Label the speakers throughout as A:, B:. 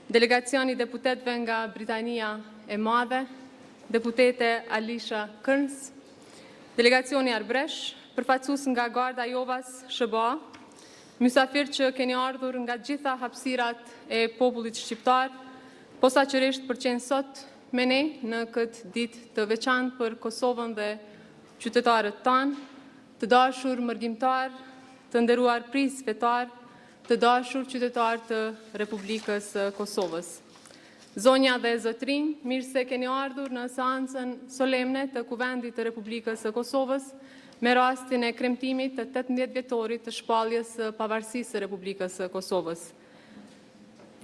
A: delegacioni deputetëve nga Britania e Madhe, deputete Alisha Kërns, delegacioni Arbresh, përfaqësues nga Garda Jovas SBA, mysafir që keni ardhur nga gjitha hapësirat e popullit shqiptar, posaçërisht për qenë sot me ne në këtë ditë të veçantë për Kosovën dhe qytetarët tanë, të dashur mërgjimtar, të nderuar prisë fetar, të dashur qytetar të Republikës Kosovës. Zonja dhe zotrinj, mirë se keni ardhur në seancën solemne të Kuvendit të Republikës Kosovës me rastin e kremtimit të 18 vjetorit të shpalljes së pavarësisë së Republikës Kosovës.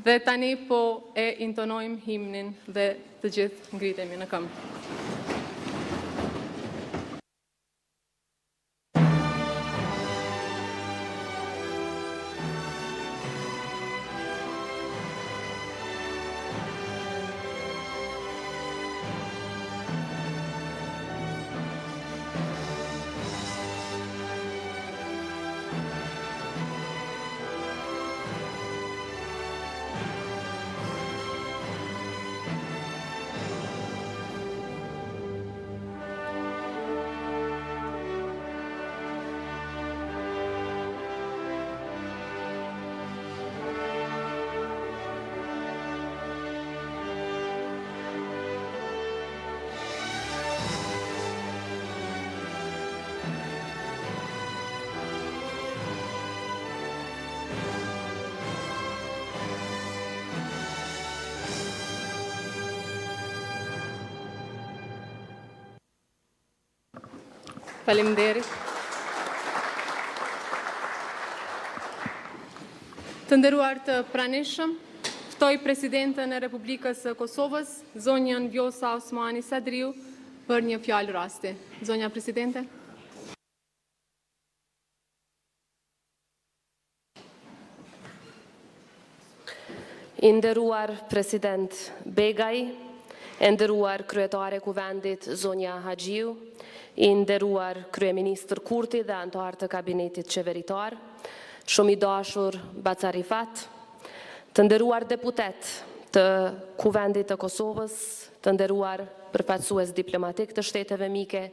A: Dhe tani po e intonojmë himnin dhe të gjithë ngritemi në këmbë. Faleminderit. Të nderuar të pranishëm, ftoj Presidentën e Republikës Kosovës, zonjën Vjosa Osmani Sadriu, për një fjalë rasti. Zonja Presidente.
B: I nderuar President Begaj, e nderuar kryetare Kuvendit zonja Haxhiu, i nderuar kryeministër Kurti dhe anëtar të kabinetit qeveritar, shumë i dashur Bacarifat, të nderuar deputet të Kuvendit të Kosovës, të nderuar përfaqësues diplomatik të shteteve mike,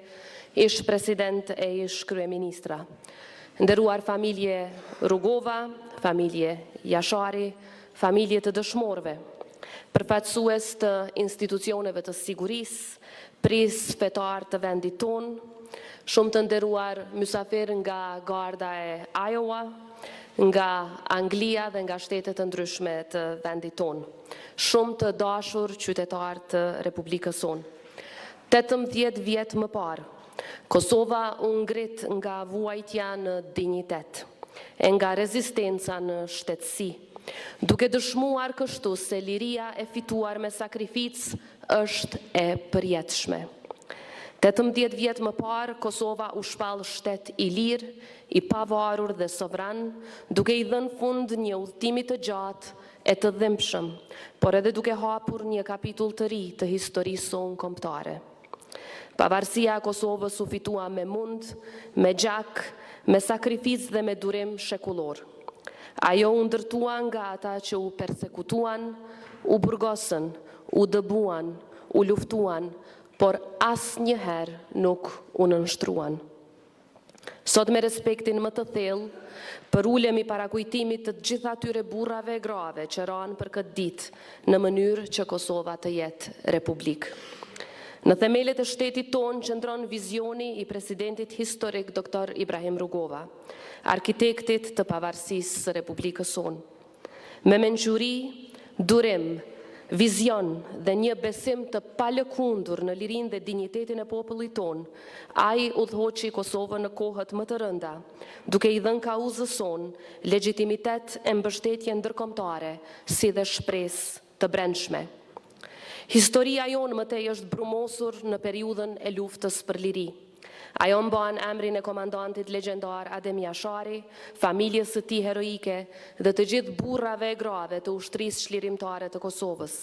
B: ish president e ish kryeministra, nderuar familje Rugova, familje Jashari, familje të dëshmorëve, përfaqësues të institucioneve të sigurisë, prisë fetar të vendit tonë, shumë të nderuar mysafir nga Garda e Iowa, nga Anglia dhe nga shtetet të ndryshme të vendit tonë, shumë të dashur qytetar të Republikës sonë. 18 vjet më parë, Kosova u ngrit nga vuajtja në dinjitet, e nga rezistenca në shtetësi, duke dëshmuar kështu se liria e fituar me sakrificë është e përjetshme. 18 vjet më parë, Kosova u shpall shtet i lirë, i pavarur dhe sovran, duke i dhënë fund një udhëtimi të gjatë e të dhimbshëm, por edhe duke hapur një kapitull të ri të historisë sonë kombëtare. Pavarësia e Kosovës u fitua me mund, me gjak, me sakrificë dhe me durim shekullor. Ajo u ndërtua nga ata që u persekutuan, u burgosën, u dëbuan, u luftuan, por asnjëherë nuk u nënshtruan. Sot me respektin më të thellë, përulemi para kujtimit të gjitha atyre burrave e grave që ranë për këtë ditë në mënyrë që Kosova të jetë republikë. Në themelet e shtetit tonë qëndron vizioni i presidentit historik Dr. Ibrahim Rugova, arkitektit të pavarësisë së Republikës sonë. Me mençuri, durim, vizion dhe një besim të palëkundur në lirinë dhe dinjitetin e popullit tonë, ai udhëhoqi Kosovën në kohët më të rënda, duke i dhënë kauzës sonë legjitimitet e mbështetje ndërkombëtare, si dhe shpresë të brendshme. Historia jonë mëtej është brumosur në periudhën e luftës për liri. Ajo mban emrin e komandantit legjendar Adem Jashari, familjes së tij heroike dhe të gjithë burrave e grave të ushtrisë çlirimtare të Kosovës.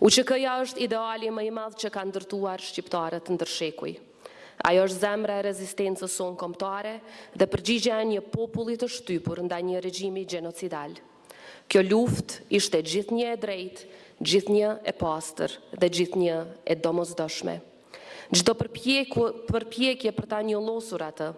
B: UÇK-ja është ideali më i madh që ka ndërtuar shqiptarët ndërshekuj. Ajo është zemra e rezistencës sonë kombëtare dhe përgjigjja e një populli të shtypur ndaj një regjimi gjenocidal. Kjo luftë ishte gjithnjë e drejtë, gjithnjë e pastër dhe gjithnjë e domosdoshme. Çdo përpjekje për ta njollosur atë,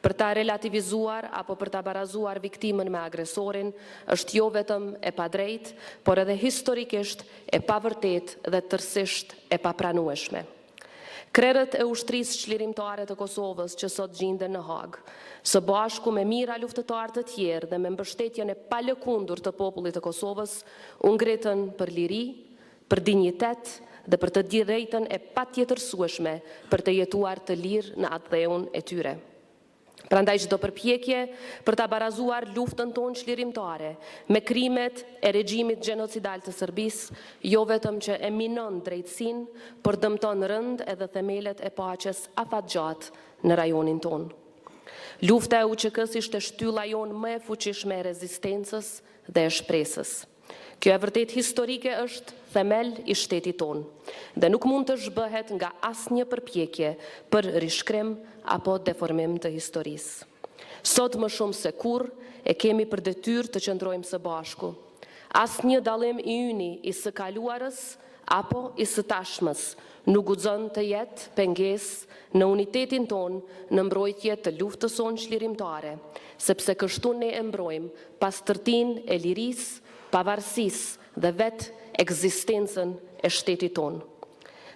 B: për ta relativizuar apo për ta barazuar viktimën me agresorin, është jo vetëm e padrejtë, por edhe historikisht e pavërtetë dhe tërësisht e papranueshme. Krerët e ushtrisë çlirimtare të Kosovës që sot gjenden në Hagë, së bashku me mijëra luftëtarë të tjerë dhe me mbështetjen e palëkundur të popullit të Kosovës, u ngritën për liri, për dinjitet dhe për të drejtën e patjetërsueshme për të jetuar të lirë në atë dheun e tyre. Prandaj çdo përpjekje për ta barazuar luftën tonë çlirimtare me krimet e regjimit gjenocidal të Serbisë, jo vetëm që e minon drejtësinë, por dëmton rënd edhe themelet e paqes afatgjat në rajonin tonë. Lufta e UÇK-s ishte shtylla jonë më e fuqishme e rezistencës dhe e shpresës. Kjo e vërtet historike është themel i shtetit tonë dhe nuk mund të zhbëhet nga asnjë përpjekje për rishkrim apo deformim të historisë. Sot më shumë se kurrë e kemi për detyrë të qëndrojmë së bashku. Asnjë dallim i yni i së kaluarës apo i së tashmës nuk guxon të jetë pengesë në unitetin tonë në mbrojtje të luftës sonë çlirimtare, sepse kështu ne e mbrojmë pastërtinë e lirisë, pavarësisë dhe vetë ekzistencën e shtetit tonë.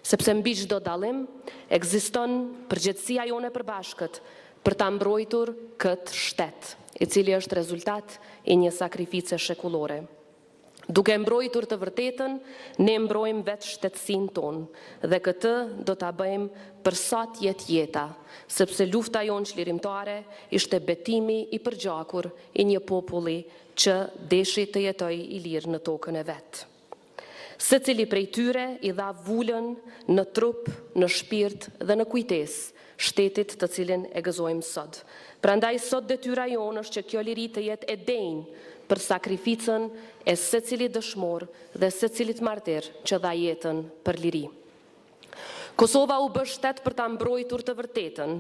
B: Sepse mbi çdo dallim ekziston përgjegjësia jone e përbashkët për ta mbrojtur këtë shtet, i cili është rezultat i një sakrifice shekullore. Duke mbrojtur të vërtetën, ne mbrojmë vetë shtetësinë tonë dhe këtë do ta bëjmë për sa të jetë jeta, sepse lufta jonë çlirimtare ishte betimi i përgjakur i një populli që deshi të jetojë i lirë në tokën e vet. Secili prej tyre i dha vulën në trup, në shpirt dhe në kujtesë shtetit të cilin e gëzojmë sot. Prandaj sot detyra jonë është që kjo liri të jetë e denjë për sakrificën e secilit dëshmor dhe secilit martir që dha jetën për liri. Kosova u bë shtet për ta mbrojtur të vërtetën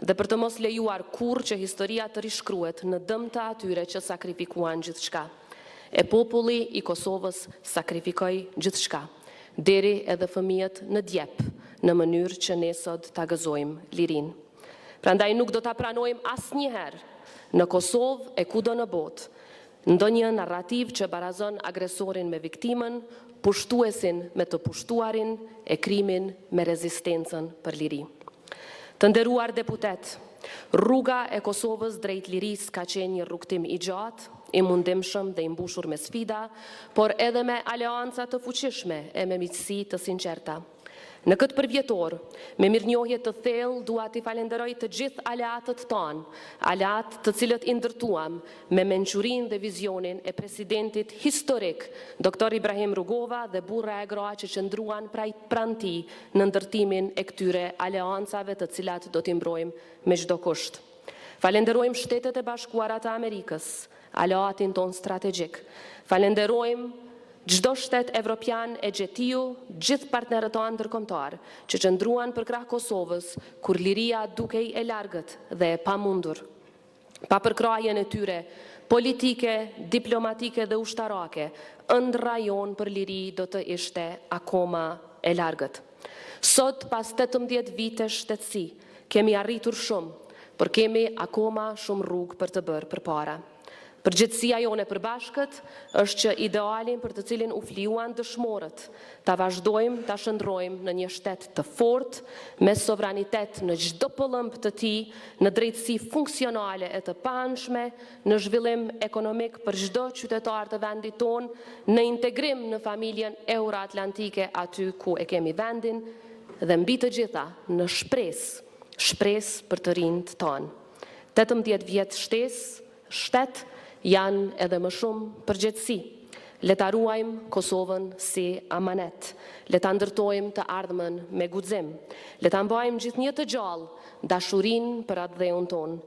B: dhe për të mos lejuar kurrë që historia të rishkruhet në dëm të atyre që sakrifikuan gjithçka. E populli i Kosovës sakrifikoi gjithçka, deri edhe fëmijët në djep, në mënyrë që ne sot ta gëzojmë lirinë. Prandaj nuk do ta pranojmë asnjëherë në Kosovë e kudo në botë ndonjë narrativ që barazon agresorin me viktimën, pushtuesin me të pushtuarin, e krimin me rezistencën për liri. Të nderuar deputet, rruga e Kosovës drejt lirisë ka qenë një rrugtim i gjatë, i mundimshëm dhe i mbushur me sfida, por edhe me aleanca të fuqishme e me miqësi të sinqerta. Në këtë përvjetor, me mirënjohje të thellë, dua t'i falenderoj të gjithë aleatët tanë, aleatë të cilët i ndërtuam me mençurinë dhe vizionin e presidentit historik, Dr. Ibrahim Rugova dhe burra e gra që qëndruan pranë tij në ndërtimin e këtyre aleancave të cilat do t'i mbrojmë me çdo kusht. Falenderojmë Shtetet e Bashkuara të Amerikës, aleatin ton strategjik. Falenderojmë çdo shtet evropian e gjetiu, gjithë partnerët tonë ndërkombëtar që qëndruan për krah Kosovës, kur liria dukej e largët dhe e pamundur. Pa përkrajen e tyre politike, diplomatike dhe ushtarake, ëndër rajon për liri do të ishte akoma e largët. Sot, pas 18 vite shtetësi, kemi arritur shumë, por kemi akoma shumë rrugë për të bërë përpara. Përgjithësia jone e përbashkët është që idealin për të cilin u flijuan dëshmorët, ta vazhdojmë ta shndrojmë në një shtet të fortë, me sovranitet në çdo pëllëmb të tij, në drejtësi funksionale e të paanshme, në zhvillim ekonomik për çdo qytetar të vendit tonë, në integrim në familjen euroatlantike aty ku e kemi vendin dhe mbi të gjitha në shpresë për të rinjt tanë. 18 vjet shtet janë edhe më shumë përgjegjësi. Le ta ruajmë Kosovën si amanet. Le ta ndërtojmë të ardhmen me guxim. Le ta mbajmë gjithnjë të gjallë dashurinë për atë dheun tonë.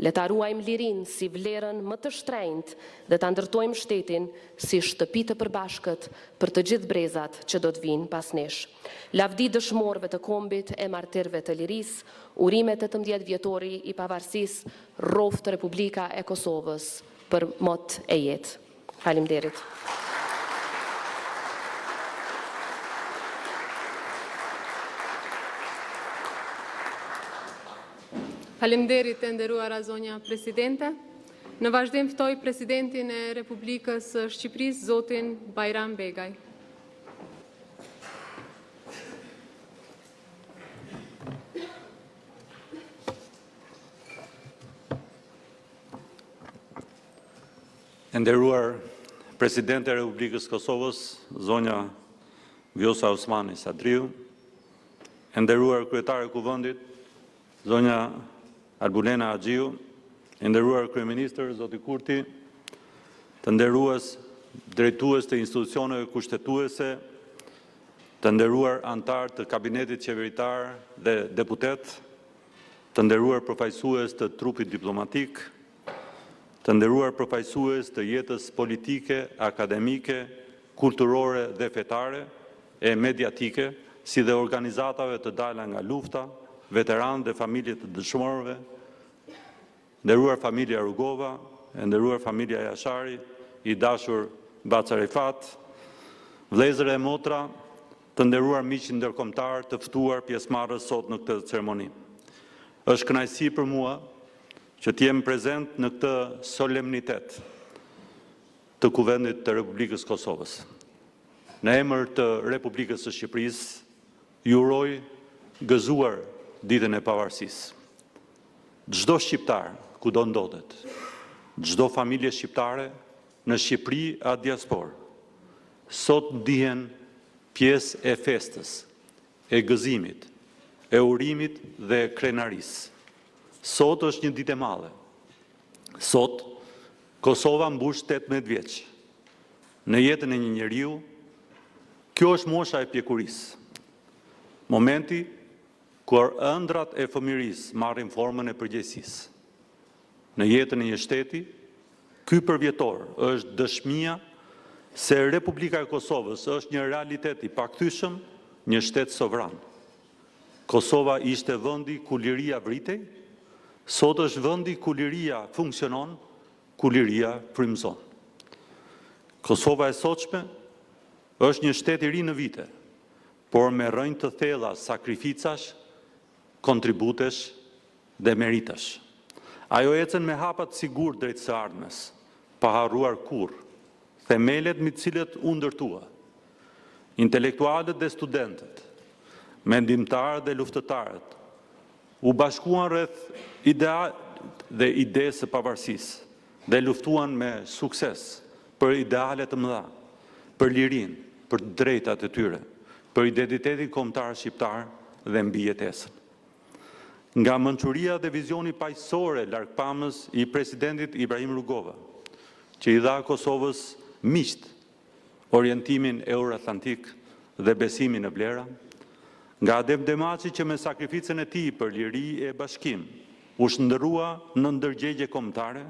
B: Le ta ruajmë lirinë si vlerën më të shtrenjtë dhe ta ndërtojmë shtetin si shtëpi të përbashkët për të gjithë brezat që do të vinë pas nesh. Lavdi dëshmorëve të kombit e martirëve të lirisë, urimet 18 vjetori i pavarësisë, rroft Republika e Kosovës për mot e jetë. Faleminderit.
A: Faleminderit të nderuara zonja Presidente. Në vazhdim ftoj Presidentin e Republikës së Shqipërisë, zotin Bajram Begaj.
C: Nderuar Presidente e Republikës Kosovës, zonja Vjosa Osmani Sadriu, nderuar Kryetare e Kuvendit, zonja Albulena Haxhiu, nderuar Kryeministër zoti Kurti, të nderues drejtues të institucioneve kushtetuese, të nderuar antar të kabinetit qeveritar dhe deputet, të nderuar përfaqësues të trupit diplomatik, të nderuar përfaqësues të jetës politike, akademike, kulturore dhe fetare e mediatike, si dhe organizatave të dalë nga lufta, veteranë dhe familje të dëshmorëve, nderuar familja Rugova, nderuar familja Jashari, i dashur Baca Rifat, vëllezër e motra, të nderuar miq ndërkombëtar të ftuar pjesëmarrës sot në këtë ceremoni. Është kënaqësi për mua që të jem prezent në këtë solemnitet të Kuvendit të Republikës Kosovës. Në emër të Republikës së Shqipërisë, ju uroj gëzuar ditën e pavarësisë. Çdo shqiptar kudo ndodhet, çdo familje shqiptare në Shqipëri a diasporë, sot ndihen pjesë e festës, e gëzimit, e urimit dhe krenarisë. Sot është një ditë e madhe. Sot Kosova mbush 18 vjeç. Në jetën e një njeriu, kjo është mosha e pjekurisë. Momenti kur ëndrat e fëmijërisë marrin formën e përgjegjësisë. Në jetën e një shteti, ky përvjetor është dëshmia se Republika e Kosovës është një realitet i pakthyeshëm, një shtet sovran. Kosova ishte vendi ku liria vritej, sot është vendi ku liria funksionon, ku liria frymëzon. Kosova e sotshme është një shtet i ri në vite, por me rrënjë të thella sakrificash, kontributesh dhe meritash. Ajo ecën me hapat sigur drejt së ardhmes, pa harruar kurrë, themelet mbi të cilët u ndërtua. Intelektualët dhe studentët, mendimtarët dhe luftëtarët, u bashkuan rreth idesë së pavarësisë dhe luftuan me sukses për ideale të mëdha, për lirinë, për drejtat e tyre, për identitetin kombëtar shqiptar dhe mbijetesën. Nga mençuria dhe vizioni paqësore largpamës i presidentit Ibrahim Rugova, që i dha Kosovës miqt orientimin euroatlantik dhe besimin në vlera, nga Adem Demaçi që me sakrificën e tij për liri e bashkim u shndërrua në ndërgjegje kombëtare,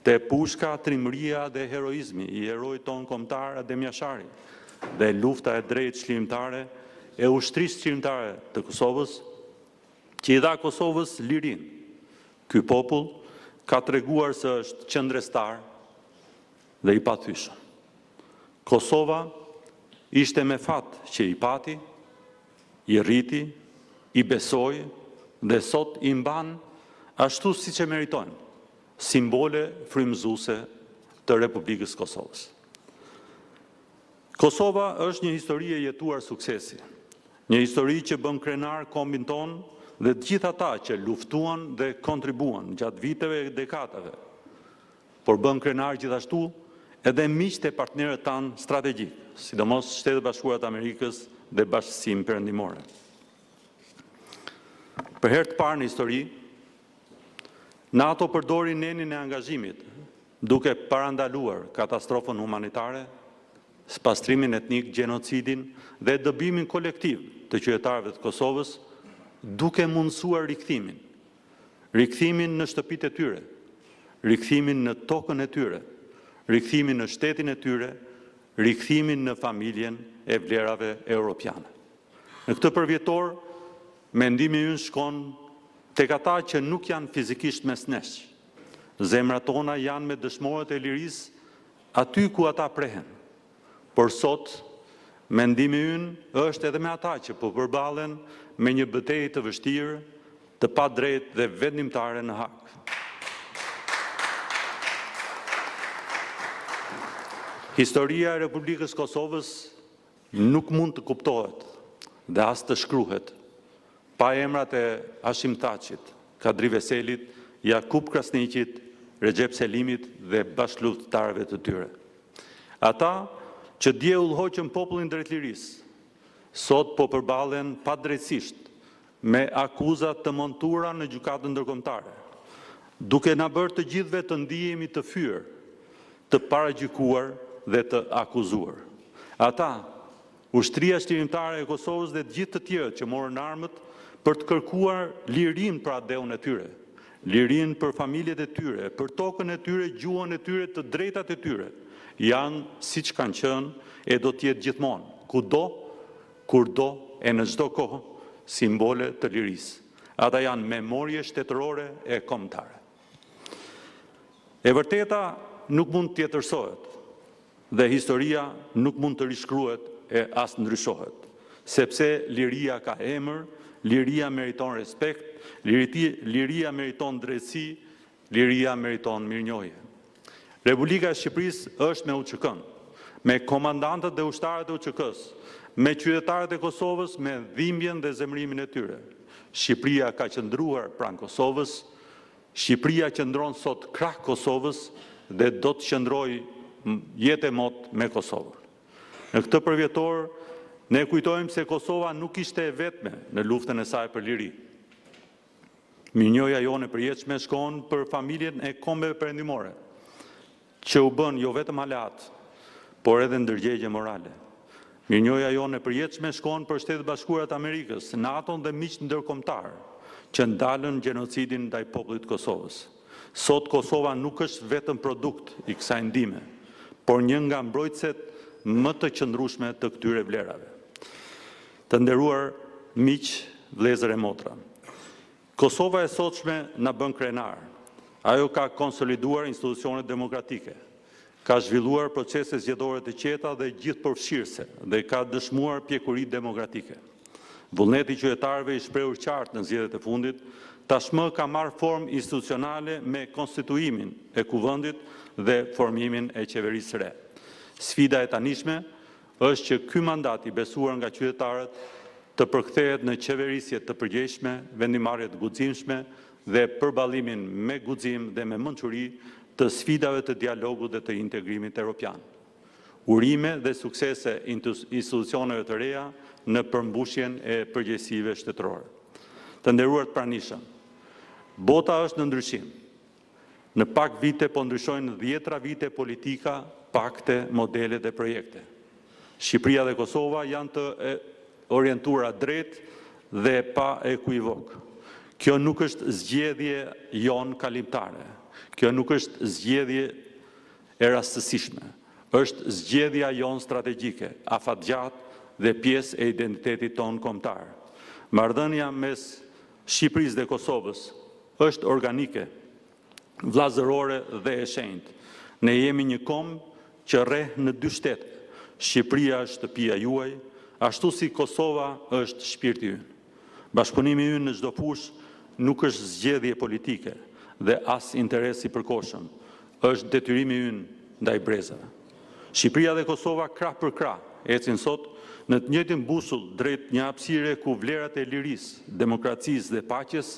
C: te pushka, trimëria dhe heroizmi i heroit ton kombëtar Adem Jashari dhe lufta e drejtë çlirimtare e ushtrisë çlirimtare të Kosovës, që i dha Kosovës lirin. Ky popull ka treguar se është qëndrestar dhe i pathyeshëm. Kosova ishte me fat që i pati, i rriti, i besoi dhe sot i mban ashtu siç e meritojnë, simbole frymëzuese të Republikës Kosovës. Kosova është një histori e jetuar suksesi, një histori që bën krenar kombin ton dhe të gjithë ata që luftuan dhe kontribuan gjatë viteve e dekadave, por bën krenar gjithashtu edhe miqtë e partnerët tanë strategjik, sidomos Shtetet Bashkuara të Amerikës dhe Bashkësinë Perëndimore. Për herë të parë në histori, NATO përdori nenin e angazhimit, duke parandaluar katastrofën humanitare, spastrimin etnik, gjenocidin dhe dëbimin kolektiv të qytetarëve të Kosovës, duke mundësuar rikthimin në shtëpitë e tyre, rikthimin në tokën e tyre, rikthimin në shtetin e tyre, rikthimin në familjen e vlerave europiane. Në këtë përvjetor, mendimi ynë shkon tek ata që nuk janë fizikisht mes nesh. Zemrat tona janë me dëshmorët e lirisë aty ku ata prehen. Por sot, mendimi ynë është edhe me ata që po përballen me një betejë të vështirë, të padrejtë dhe vendimtare në Hag. Historia e Republikës Kosovës nuk mund të kuptohet dhe as të shkruhet pa emrat e Hashim Thaçit, Kadri Veselit, Jakub Krasniqit, Recep Selimit dhe bashkëluftëtarëve të tyre. Ata që dje udhëhoqën popullin drejt lirisë, sot po përballen padrejtësisht me akuzat të montuara në gjykatën ndërkombëtare, duke na bërë të gjithëve të ndihemi të fyer, të paragjykuar dhe të akuzuar. Ata, ushtria shtirimtare e Kosovës dhe gjithë të tjerët që morën armët për të kërkuar lirinë për adeun e tyre, lirinë për familjet e tyre, për tokën e tyre, gjuhën e tyre, të drejtat e tyre, janë siç kanë qenë e do të jetë gjithmonë, kudo, kurdo e në çdo kohë, simbole të lirisë. Ata janë memorje shtetërore e kombëtare. E vërteta nuk mund të tjetërsohet dhe historia nuk mund të rishkruhet e as ndryshohet, sepse liria ka emër, liria meriton respekt, liria meriton drejtësi, liria meriton mirënjohje. Republika e Shqipërisë është me UÇK-n, me komandantët dhe ushtarët e UÇK-s, me qytetarët e Kosovës, me dhimbjen dhe zemrimin e tyre. Shqipëria ka qëndruar pranë Kosovës, Shqipëria qëndron sot krah Kosovës dhe do të qëndrojë jetë e mot me Kosovën. Në këtë përvjetor, ne kujtojmë se Kosova nuk ishte e vetme në luftën e saj për liri. Mirënjohja jone e përjetshme shkon për familjen e kombeve perëndimore, që u bën jo vetëm aleat, por edhe ndërgjegje morale. Mirënjohja jone e përjetshme shkon për Shtetet Bashkuara të Amerikës, NATO-n dhe miq ndërkombëtar, që ndalën gjenocidin ndaj popullit të Kosovës. Sot Kosova nuk është vetëm produkt i kësaj ndime, por një nga mbrojtëset më të qëndrueshme të këtyre vlerave. Të nderuar miq, vëllezër e motra, Kosova e sotshme na bën krenar. Ajo ka konsoliduar institucionet demokratike, ka zhvilluar procese zgjedhore të qeta dhe gjithëpërfshirëse dhe ka dëshmuar pjekuri demokratike. Vullneti i qytetarëve i shprehur qartë në zgjedhjet e fundit tashmë ka marrë formë institucionale me konstituimin e kuvendit dhe formimin e qeverisë së re. Sfida e tanishme është që ky mandat i besuar nga qytetarët të përkthehet në qeverisje të përgjegjshme, vendimarrje të guximshme dhe përballimin me guxim dhe me mençuri të sfidave të dialogut dhe të integrimit evropian. Urime dhe suksese institucioneve të reja në përmbushjen e përgjegjësive shtetërore. Të nderuar të pranishëm, bota është në ndryshim. Në pak vite po ndryshojnë 10 vite politika, pakte, modele dhe projekte. Shqipëria dhe Kosova janë të orientuara drejt dhe pa ekuivok. Kjo nuk është zgjedhje jonë kalimtare. Kjo nuk është zgjedhje e rastësishme. Është zgjedhja jonë strategjike, afatgjatë dhe pjesë e identitetit tonë kombëtar. Marrëdhënia mes Shqipërisë dhe Kosovës është organike, vllazërore dhe e shenjtë. Ne jemi një kombë që rreh në 2 shtete. Shqipëria është shtëpia juaj, ashtu si Kosova është shpirti ynë. Bashkëpunimi ynë në çdo fushë nuk është zgjedhje politike dhe as interes i përkohshëm, është detyrimi ynë ndaj brezave. Shqipëria dhe Kosova krah për krah ecin sot në të njëjtin bushull drejt një hapësire ku vlerat e lirisë, demokracisë dhe paqes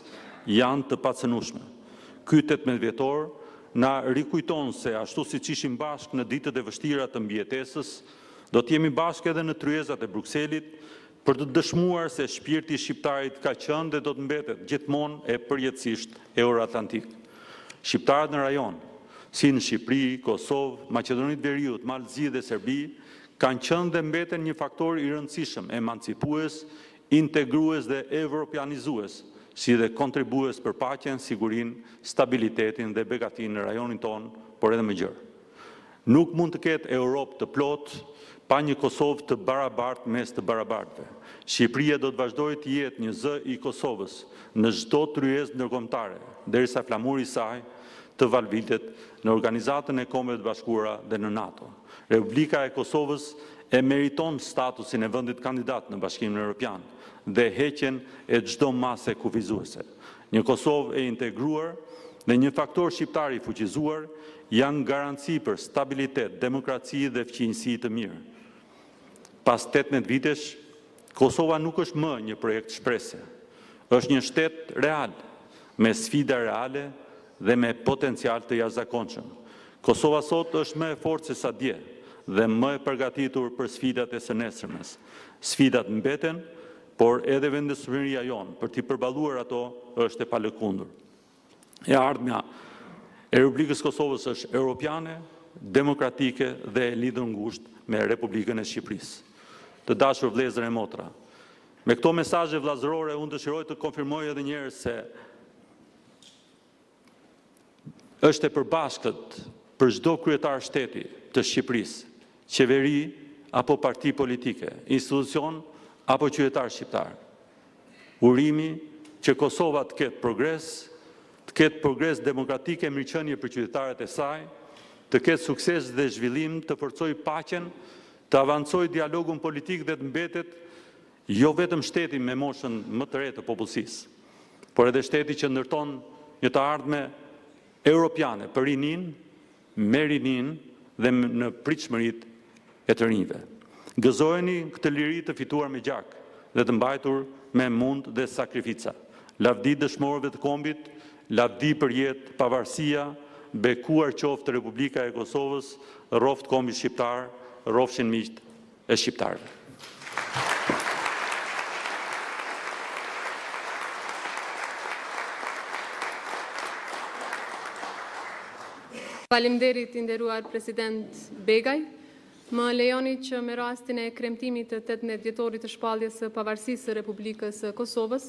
C: janë të pacënueshme. Ky 18 vjetor na rikujton se ashtu siç ishim bashkë në ditët e vështira të mbijetesës, do të jemi bashkë edhe në tryezat e Brukselit për të dëshmuar se shpirti i shqiptarit ka qenë dhe do të mbetet gjithmonë e përjetësisht euroatlantik. Shqiptarët në rajon, si në Shqipëri, Kosovë, Maqedoni të Veriut, Malëzi dhe Serbi, kanë qenë dhe mbeten një faktor i rëndësishëm, emancipues, integrues dhe evropianizues, si dhe kontribues për paqen, sigurinë, stabilitetin dhe begatinë në rajonin tonë, por edhe më gjerë. Nuk mund të ketë Europë të plotë pa një Kosovë të barabartë mes të barabartëve. Shqipëria do të vazhdojë të jetë një zë i Kosovës në çdo tryezë ndërkombëtare, derisa flamuri i saj të valvitet në Organizatën e Kombeve të Bashkuara dhe në NATO. Republika e Kosovës e meriton statusin e vendit kandidat në Bashkimin Evropian dhe heqjen e çdo mase kufizuese. Një Kosovë e integruar dhe një faktor shqiptar i fuqizuar janë garanci për stabilitet, demokraci dhe fqinjësi të mirë. Pas 18 vitesh, Kosova nuk është më një projekt shprese. Është një shtet real, me sfida reale dhe me potencial të jashtëzakonshëm. Kosova sot është më e fortë se sa dje dhe më e përgatitur për sfidat e së nesërmes. Sfidat mbeten, por edhe vendosmëria jonë për t'i përballuar ato është e palëkundur. E ardhmja e Republikës Kosovës është europiane, demokratike dhe e lidhur ngushtë me Republikën e Shqipërisë. Të dashur vëllezër e motra, me këto mesazhe vllazërore unë dëshiroj të konfirmoj edhe një herë se është e përbashkët për çdo kryetar shteti të Shqipërisë, qeveri apo parti politike, institucion apo qytetar shqiptar. Urimi që Kosova të ketë progres demokratik e mirëqenie për qytetarët e saj, të ketë sukses dhe zhvillim, të forcojë paqen, të avancojë dialogun politik dhe të mbetet jo vetëm shteti me moshën më të re të popullsisë, por edhe shteti që ndërton një të ardhme europiane për rinin, me rinin dhe në pritshmëritë e të rinjve. Gëzojeni këtë liri të fituar me gjak dhe të mbajtur me mund dhe sakrifica. Lavdi dëshmorëve të kombit, lavdi për jetë, pavarësia, bekuar qoftë Republika e Kosovës, rroft kombi shqiptar, rrofshin miqt e shqiptarëve.
A: Faleminderit i nderuar President Begaj. Më lejoni që me rastin e kremtimit të 18 vjetorit të shpalljes së pavarësisë së Republikës së Kosovës,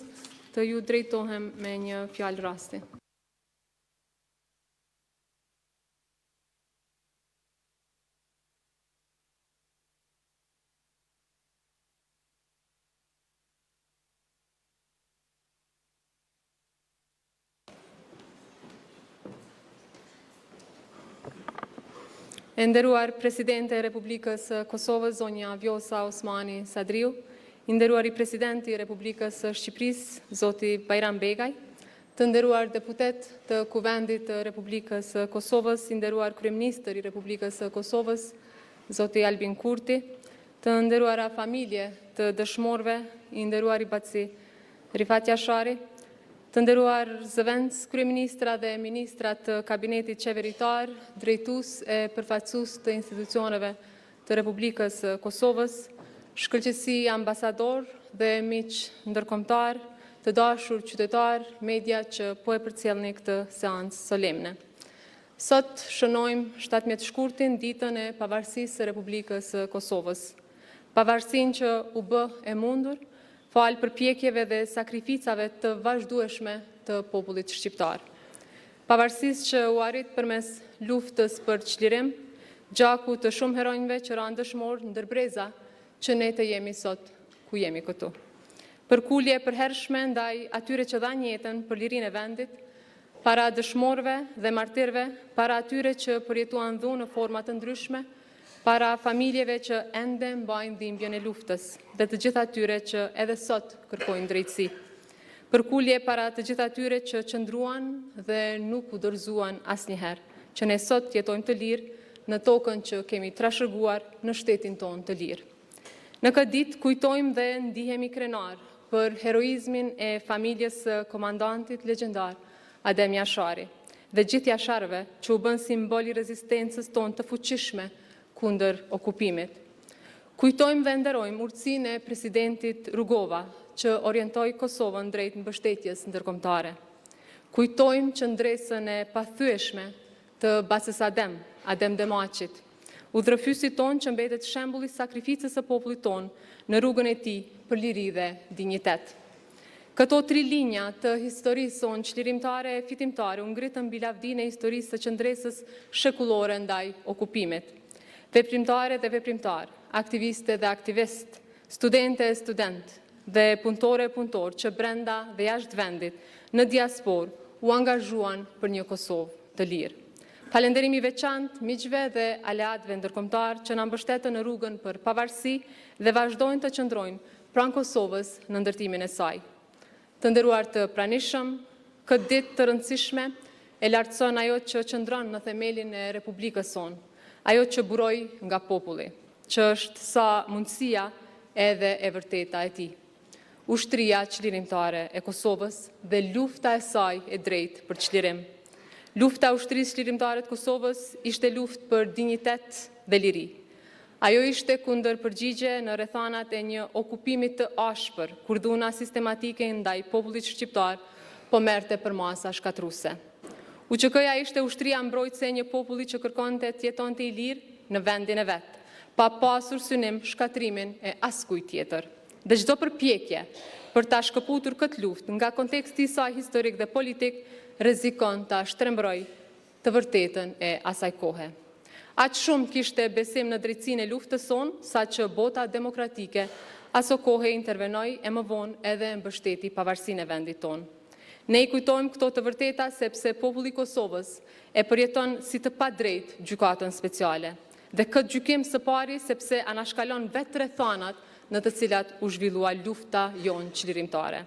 A: të ju drejtohem me një fjalë rasti. E nderuar Presidente e Republikës së Kosovës, zonja Vjosa Osmani Sadriu, i nderuar i Presidenti i Republikës së Shqipërisë, zoti Bajram Begaj, të nderuar deputet të Kuvendit të Republikës së Kosovës, i nderuar Kryeministër i Republikës së Kosovës, zoti Albin Kurti, të nderuara familje të dëshmorëve, i nderuar i Baci Rifat Jashari, të nderuar zëvendës, kryeministra dhe ministrat të kabinetit qeveritar, drejtues e përfaqësues të institucioneve të Republikës së Kosovës, shkëlqësi ambasador dhe miq ndërkombëtar, të dashur qytetar, media që po e përcjellni këtë seancë solemne. Sot shënojmë 17 shkurtin, ditën e pavarësisë së Republikës së Kosovës. Pavarësinë që u bë e mundur falë përpjekjeve dhe sakrificave të vazhdueshme të popullit shqiptar. Pavarësisë që u arrit përmes luftës për çlirim, gjaku të shumë heronjve që ranë dëshmor ndërbreza që ne të jemi sot ku jemi këtu. Përkulje përhershme ndaj atyre që dhanë jetën për lirinë e vendit, para dëshmorëve dhe martirëve, para atyre që përjetuan dhunë në forma të ndryshme, para familjeve që ende mbajnë dhimbjen e luftës dhe të gjithë atyre që edhe sot kërkojnë drejtësi. Përkulje para të gjithë atyre që qëndruan dhe nuk u dorëzuan asnjëherë, që ne sot jetojmë të lirë në tokën që kemi trashëguar në shtetin tonë të lirë. Në këtë ditë kujtojmë dhe ndihemi krenar për heroizmin e familjes së komandantit legjendar Adem Jashari dhe gjithë jasharëve që u bën simbol i rezistencës tonë të fuqishme kundër okupimit. Kujtojmë dhe nderojmë urtësinë e presidentit Rugova që orientoi Kosovën drejt mbështetjes ndërkombëtare. Kujtojmë qëndresën e pathyeshme të Bases Adem Demaçit, udhërfysit tonë që mbetet shembulli i sakrificës së popullit tonë në rrugën e tij për liri dhe dinjitet. Këto 3 linja të historisë sonë çlirimtare e fitimtare u ngritën mbi lavdinë e historisë së qëndresës shekullore ndaj okupimit. Veprimtare dhe veprimtar, aktiviste dhe aktivist, studente e student dhe punëtore e punëtor që brenda dhe jashtë vendit në diaspor u angazhuan për një Kosovë të lirë. Falënderimi veçantë miqve dhe aleatëve ndërkombëtar që na mbështetën në rrugën për pavarësi dhe vazhdojnë të qëndrojnë pranë Kosovës në ndërtimin e saj. Të nderuar të pranishëm, këtë ditë të rëndësishme e lartëson ajo që qëndron në themelin e Republikës sonë, ajo që buroi nga populli, që është sa mundësia edhe e vërteta e tij. Ushtria çlirimtare e Kosovës dhe lufta e saj e drejtë për çlirim. Lufta e ushtrisë çlirimtare të Kosovës ishte luftë për dinjitet dhe liri. Ajo ishte kundër përgjigje në rrethanat e një okupimi të ashpër, kur dhuna sistematike ndaj popullit shqiptar po merrte për masa shkatruese. UÇK-ja ishte ushtria mbrojtëse e një populli që kërkonte të jetonte i lirë në vendin e vet, pa pasur synim shkatrimin e askujt tjetër. Dhe çdo përpjekje për ta shkëputur këtë luftë nga konteksti i saj historik dhe politik rrezikon ta shtrembrojë të vërtetën e asaj kohe. Aq shumë kishte besim në drejtsinë e luftës sonë, sa që bota demokratike aso kohe intervenoi e më vonë edhe mbështeti pavarësinë e vendit tonë. Ne i kujtojmë këto të vërteta sepse populli i Kosovës e përjeton si të padrejtë gjykatën speciale. Dhe këtë gjykim së pari sepse anashkalon vetë rrethanat në të cilat u zhvillua lufta jonë çlirimtare.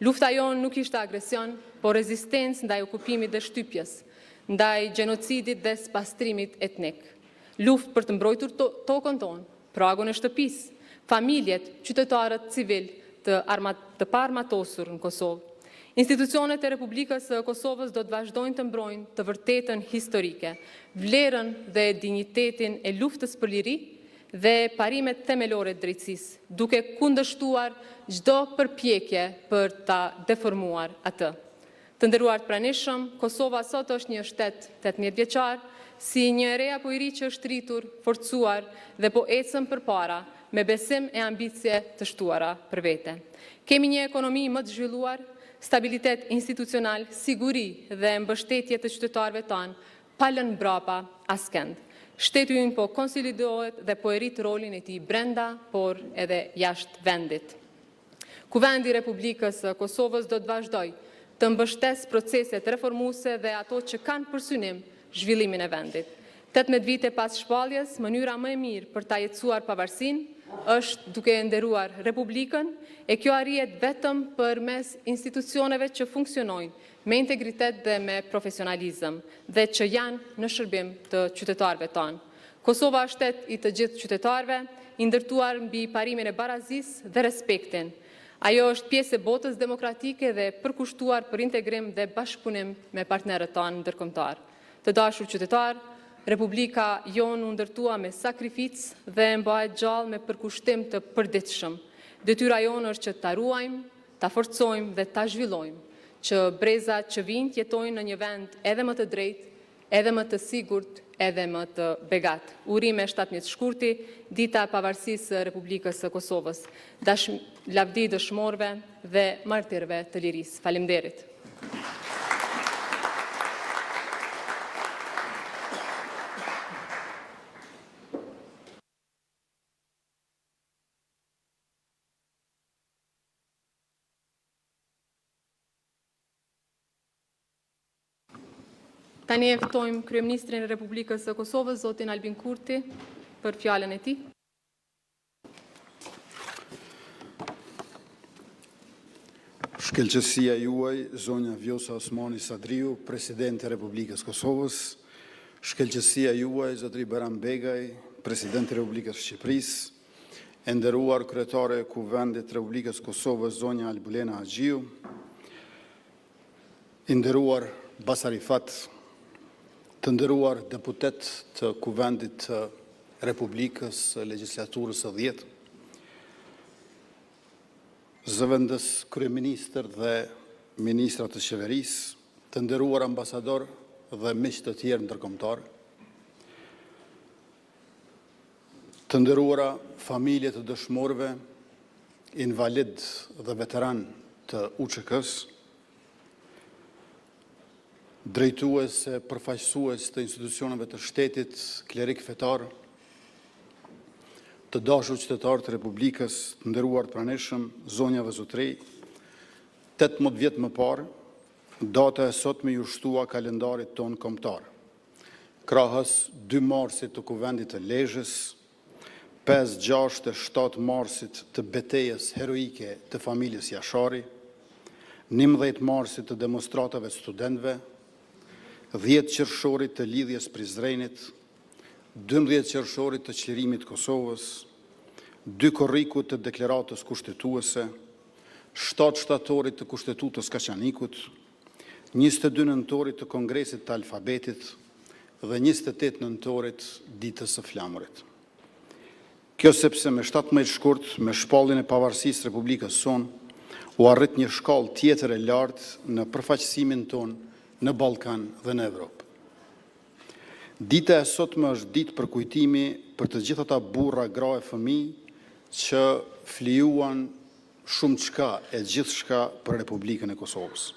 A: Lufta jonë nuk ishte agresion, por rezistencë ndaj okupimit dhe shtypjes, ndaj gjenocidit dhe spastrimit etnik. Luftë për të mbrojtur tokën tonë, pragun e shtëpisë, familjet, qytetarët civil të paarmatosur në Kosovë. Institucionet e Republikës së Kosovës do të vazhdojnë të mbrojnë të vërtetën historike, vlerën dhe dinjitetin e luftës për liri dhe parimet themelore të drejtësisë, duke kundërshtuar çdo përpjekje për ta deformuar atë. Të nderuar të pranishëm, Kosova sot është një shtet 18 vjeçar, si një ere apo i ri që është rritur, forcuar dhe po ecën përpara me besim e ambicie të shtuara për vete. Kemi një ekonomi më të zhvilluar, stabilitet institucional, siguri dhe mbështetje të qytetarëve tanë, pa lënë mbrapa askënd. Shteti ynë po konsolidohet dhe po e rrit rolin e tij brenda, por edhe jashtë vendit. Kuvendi i Republikës së Kosovës do të vazhdojë të mbështesë proceset reformuese dhe ato që kanë për synim zhvillimin e vendit. 18 vite pas shpalljes, mënyra më e mirë për ta jetësuar pavarësinë është duke e nderuar Republikën, e kjo arrihet vetëm përmes institucioneve që funksionojnë me integritet dhe me profesionalizëm dhe që janë në shërbim të qytetarëve tanë. Kosova është shtet i të gjithë qytetarëve, i ndërtuar mbi parimin e barazisë dhe respektin. Ajo është pjesë e botës demokratike dhe përkushtuar për integrim dhe bashkëpunim me partnerët tanë ndërkombëtar. Të dashur qytetarë, Republika jonë u ndërtua me sakrificë dhe mbahet gjallë me përkushtim të përditshëm. Detyra jonë është që ta ruajmë, ta forcojmë dhe ta zhvillojmë, që brezat që vinë jetojnë në një vend edhe më të drejtë, edhe më të sigurt, edhe më të begat. Urime 17 shkurti, dita e pavarësisë së Republikës së Kosovës. Lavdi dëshmorëve dhe martirëve të lirisë. Faleminderit. Tani e ftojmë Kryeministrin e Republikës së Kosovës, zotin Albin Kurti, për fjalën e tij.
D: Shkëlqësia juaj, zonja Vjosa Osmani Sadriu, Presidenti e Republikës Kosovës, shkëlqësia juaj, zotri Bayram Begaj, Presidenti i Republikës Shqipërisë, e nderuar kryetare e Kuvendit të Republikës Kosovës, zonja Albulena Haxhiu, i nderuar Basarifat, të nderuar deputet të Kuvendit të Republikës Legjislaturës së 10, zëvendës kryeministër dhe ministrat të qeverisë, të nderuar ambasador dhe miq të tjerë ndërkombëtar, të nderuara familje të dëshmorëve, invalid dhe veteran të UÇK-s, drejtues e përfaqësues të institucioneve të shtetit, klerik fetar, të dashur qytetarë të Republikës, të nderuar të pranishëm, zonja dhe zotëri, 18 vjet më parë, data e sotme ju shtua kalendarit ton kombëtar. Krahas 2 marsit të kuvendit të Lezhës, 5, 6 e 7 marsit të betejës heroike të familjes Jashari, 19 marsit të demonstratave studentëve, 10 qershorit të lidhjes Prizrenit, 12 qershorit të çlirimit Kosovës, 2 korrikut të deklaratës kushtetuese, 7 shtatorit të kushtetutës Kaçanikut, 22 nëntorit të Kongresit të Alfabetit dhe 28 nëntorit ditës së flamurit. Kjo sepse me 17 shkurt, me shpalljen e pavarësisë Republikës sonë, u arrit një shkallë tjetër e lartë në përfaqësimin ton në Ballkan dhe në Evropë. Dita e sotme është ditë për kujtimi për të gjithë ata burra, gra e fëmijë që flijuan shumë çka e gjithçka për Republikën e Kosovës.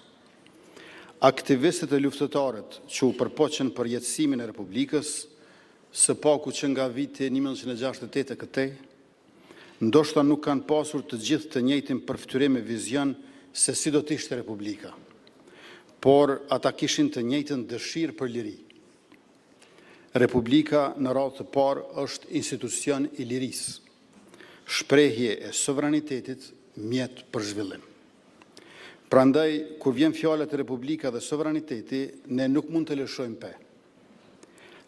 D: Aktivistët e luftëtarët që u përpoqën për jetësimin e Republikës, së paku që nga viti 1968 e këtej, ndoshta nuk kanë pasur të gjithë të njëjtin përftyrim e vizion se si do të ishte Republika, por ata kishin të njëjtën dëshirë për liri. Republika në radhë të parë është institucion i lirisë, shprehje e sovranitetit mjet për zhvillim. Prandaj, kur vjen fjala e Republika dhe sovraniteti, ne nuk mund të lëshojmë pe,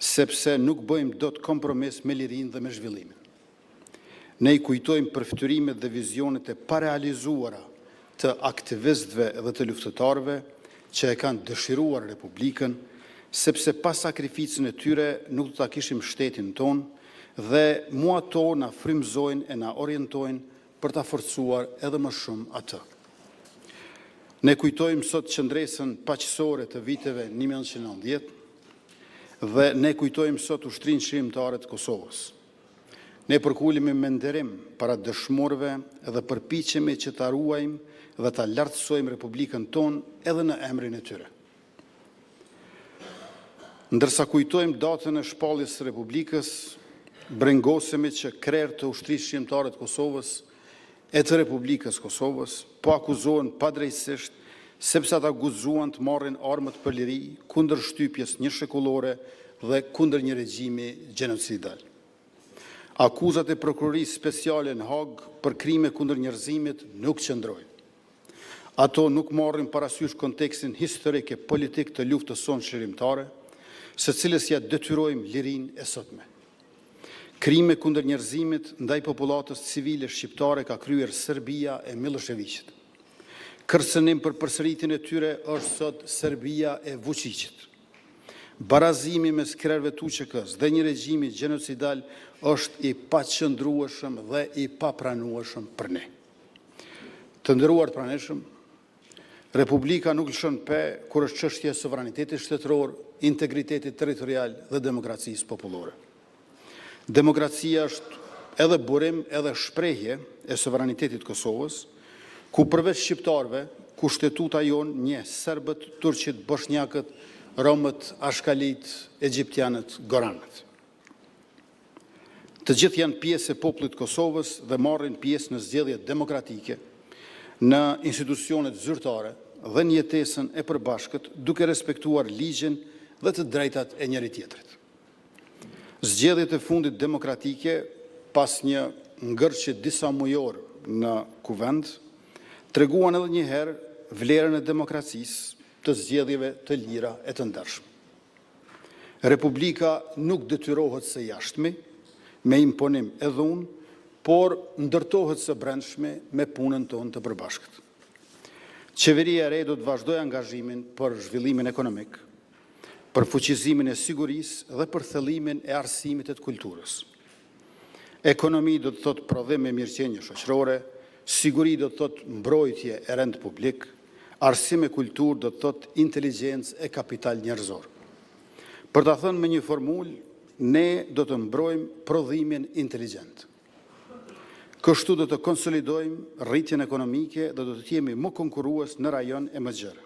D: sepse nuk bëjmë dot kompromis me lirinë dhe me zhvillimin. Ne i kujtojmë përftyrimet dhe vizionet e parealizuara të aktivistëve dhe të luftëtarëve që e kanë dëshiruar Republikën, sepse pas sakrificën e tyre nuk do ta kishim shtetin ton dhe mua to na frymëzojnë e na orientojnë për ta forcuar edhe më shumë atë. Ne kujtojmë sot qëndresën paqësore të viteve 1990 dhe ne kujtojmë sot ushtrinë çlimtare të Kosovës. Ne përkulemi me nderim para dëshmorëve dhe përpiqemi që ta ruajmë dhe ta lartësojmë Republikën tonë edhe në emrin e tyre. Ndërsa kujtojmë datën e shpalljes së Republikës, brengosemi që krerë të ushtrisë shqiptare të Kosovës e të Republikës Kosovës po akuzohen padrejtësisht sepse ata guxuan të marrin armët për liri kundër shtypjes një shekullore dhe kundër një regjimi gjenocidal. Akuzat e prokurorisë speciale në Hag për krime kundër njerëzimit nuk qëndrojnë. Ato nuk marrin parasysh kontekstin historik e politik të luftës sonë çlirimtare, së cilës ja detyrojmë lirinë e sotme. Krime kundër njerëzimit ndaj popullatës civile shqiptare ka kryer Serbia e Miloševićit. Kërcënim për përsëritjen e tyre është sot Serbia e Vučićit. Barazimi mes krerëve tuçekës dhe një regjimi gjenocidal është i paqëndrueshëm dhe i papranueshëm për ne. Të nderuar praneshëm, Republika nuk lëshon pe kur është çështje e sovranitetit shtetëror, integritetit territorial dhe demokracisë popullore. Demokracia është edhe burim, edhe shprehje e sovranitetit Kosovës, ku përveç shqiptarëve, kushtetuta jonë një serbët, turqit, bosnjakët, romët, ashkalit, egjiptianët, goranët. Të gjithë janë pjesë e popullit Kosovës dhe marrin pjesë në zgjedhje demokratike, në institucionet zyrtare dhe në jetesën e përbashkët, duke respektuar ligjin dhe të drejtat e njëri tjetrit. Zgjedhjet e fundit demokratike, pas një ngërçe disa mujor në kuvend, treguan edhe një herë vlerën e demokracisë, të zgjedhjeve të lira e të ndershme. Republika nuk detyrohet së jashtmi, me imponim e dhunë, por ndërtohet së brendshme me punën tonë të përbashkët. Qeveria e re do të vazhdojë angazhimin për zhvillimin ekonomik, për fuqizimin e sigurisë dhe për thellimin e arsimit të kulturës. Ekonomi do të thotë prodhim e mirëqenie shoqërore, siguri do të thotë mbrojtje e rend publik, arsim e kulturë do të thotë inteligjencë e kapital njerëzor. Për ta thënë me një formulë, ne do të mbrojmë prodhimin inteligjent. Kështu do të konsolidojmë rritjen ekonomike dhe do të jemi më konkurrues në rajon e mëxherë.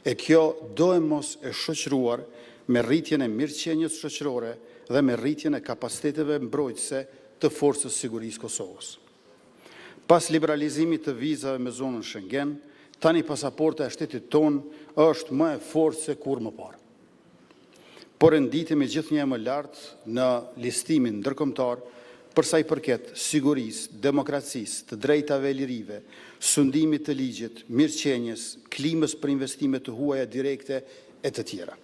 D: E kjo do e mos e shoqëruar me rritjen e mirëqenies shoqërore dhe me rritjen e kapaciteteve mbrojtëse të forcës sigurisë Kosovës. Pas liberalizimit të vizave me zonën Schengen, tani pasaporta e shtetit ton është më e fortë se kur më parë. Por renditemi gjithnjë më lartë në listimin ndërkombëtar përsa i përket sigurisë, demokracisë, të drejtave e lirive, sundimit të ligjit, mirëqenjes, klimës për investime të huaja direkte e të tjera.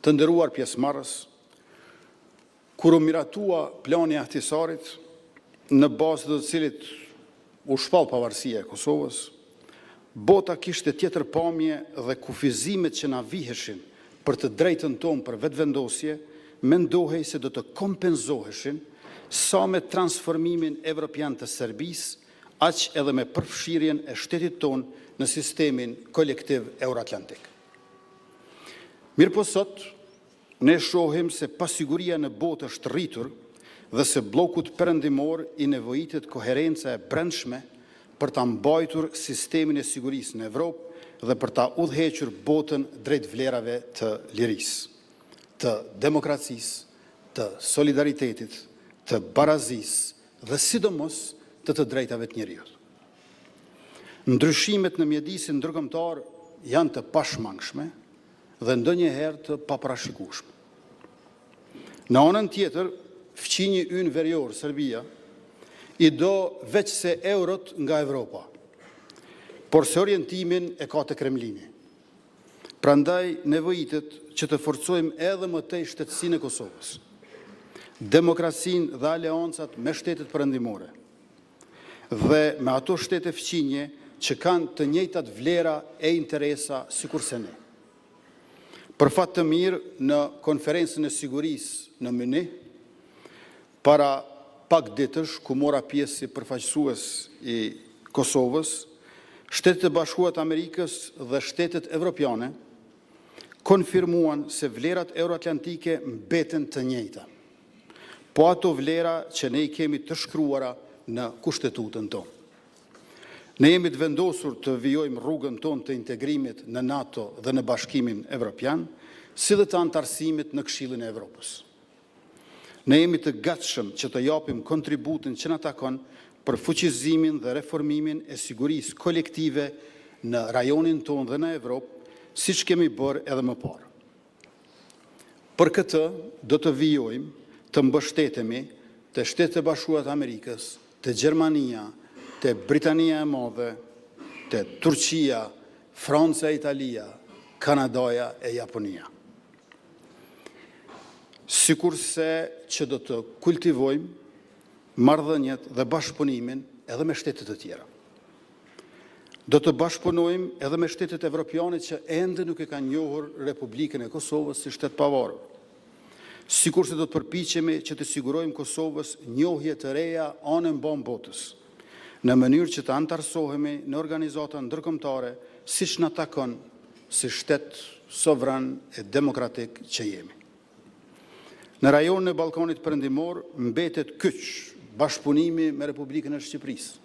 D: Të nderuar pjesëmarrës, kur u miratua plani i ahtisarit, në bazë të cilit u shpall pavarësia e Kosovës, bota kishte tjetër pamje dhe kufizimet që na viheshin për të drejtën tonë për vetëvendosje, mendohej se do të kompenzoheshin sa me transformimin evropian të Serbisë, aq edhe me përfshirjen e shtetit tonë në sistemin kolektiv euroatlantik. Mirë po sot, ne shohim se pasiguria në botë është rritur dhe se bllokut perëndimor i nevojitet koherenca e brendshme për ta mbajtur sistemin e sigurisë në Evropë dhe për ta udhëhequr botën drejt vlerave të lirisë, të demokracisë, të solidaritetit, të barazisë dhe sidomos të drejtave të njerëzit. Ndryshimet në mjedisin ndërkombëtar janë të pashmangshme dhe ndonjëherë të paparashikueshme. Në anën tjetër, fqinji ynë verior, Serbia, i do veç se eurot nga Evropa, por se orientimin e ka të Kremlini. Prandaj nevojitet që të forcojmë edhe më tej shtetësinë e Kosovës, demokracinë dhe aleancat me shtetet perëndimore dhe me ato shtete fqinje që kanë të njëjtat vlera e interesa sikurse ne. Për fat të mirë, në konferencën e sigurisë në Munich, para pak ditësh, ku mora pjesë si përfaqësues i Kosovës, Shtetet e Bashkuara të Amerikës dhe shtetet evropiane konfirmuan se vlerat euroatlantike mbeten të njëjta, po ato vlera që ne i kemi të shkruara në Kushtetutën tonë. Ne jemi të vendosur të vijojmë rrugën tonë të integrimit në NATO dhe në Bashkimin Evropian, si dhe të antarësimit në Këshillin e Evropës. Ne jemi të gatshëm që të japim kontributin që na takon për fuqizimin dhe reformimin e sigurisë kolektive në rajonin tonë dhe në Evropë, siç kemi bërë edhe më parë. Për këtë do të vijojmë të mbështetemi të Shtetet e Bashkuara të Amerikës, të Gjermania, të Britania e Madhe, të Turqia, Franca, Italia, Kanadaja e Japonia. Sikurse që do të kultivojmë marrëdhëniet dhe bashkëpunimin edhe me shtetet të tjera. Do të bashkëpunojmë edhe me shtetet evropiane që ende nuk e kanë njohur Republikën e Kosovës si shtet pavarur. Sikurse do të përpiqemi që të sigurojmë Kosovës njohje të reja anë mban botës, në mënyrë që të antarësohemi në organizata ndërkombëtare, siç na takon si shtet sovran e demokratik që jemi. Në rajonin e Ballkanit Perëndimor mbetet kyç bashkëpunimi me Republikën e Shqipërisë,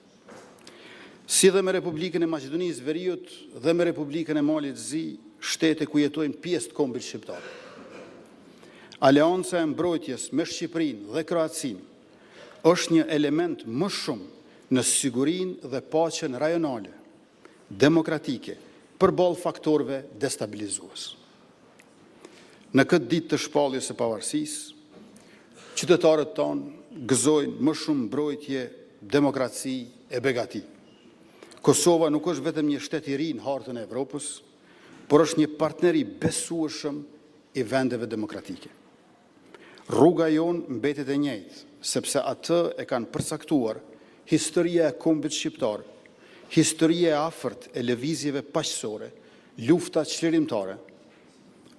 D: si dhe me Republikën e Maqedonisë Veriut dhe me Republikën e Malit Zi, shtete ku jetojnë pjesë të kombit shqiptar. Aleanca e mbrojtjes me Shqipërinë dhe Kroacinë është një element më shumë në sigurinë dhe paqen rajonale, demokratike, përballë faktorëve destabilizues. Në këtë ditë të shpalljes së pavarësisë, qytetarët tonë gëzojnë më shumë mbrojtje, demokraci e begati. Kosova nuk është vetëm një shtet i ri në hartën e Evropës, por është një partner i besueshëm i vendeve demokratike. Rruga jonë mbetet e njëjtë, sepse atë e kanë përcaktuar historia e kombit shqiptar, historia e afërt e lëvizjeve paqësore, lufta çlirimtare,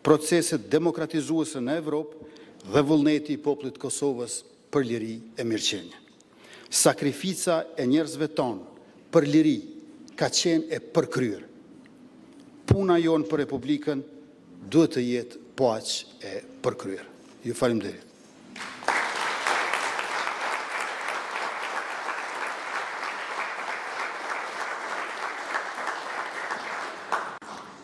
D: proceset demokratizuese në Evropë dhe vullneti i popullit të Kosovës për liri e mirëqenie. Sakrifica e njerëzve tonë për liri ka qenë e përkryer. Puna jonë për Republikën duhet të jetë po aq e përkryer. Ju faleminderit.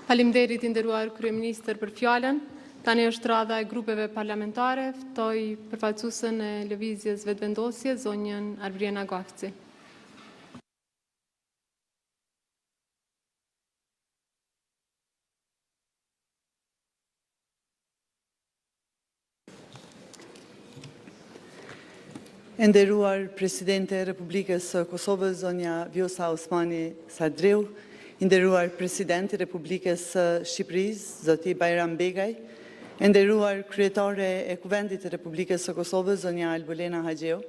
A: Faleminderit i nderuar kryeministër për fjalën. Tani është radha e grupeve parlamentare. Ftoj përfaqësuesen e lëvizjes vetëvendosje, zonjën Arbriena Gofci.
E: E nderuar Presidente e Republikës së Kosovës, zonja Vjosa Osmani Sadriu, i nderuar Presidenti i Republikës së Shqipërisë, zoti Bajram Begaj, e nderuar Kryetare e Kuvendit të Republikës së Kosovës, zonja Albulena Haxhiu,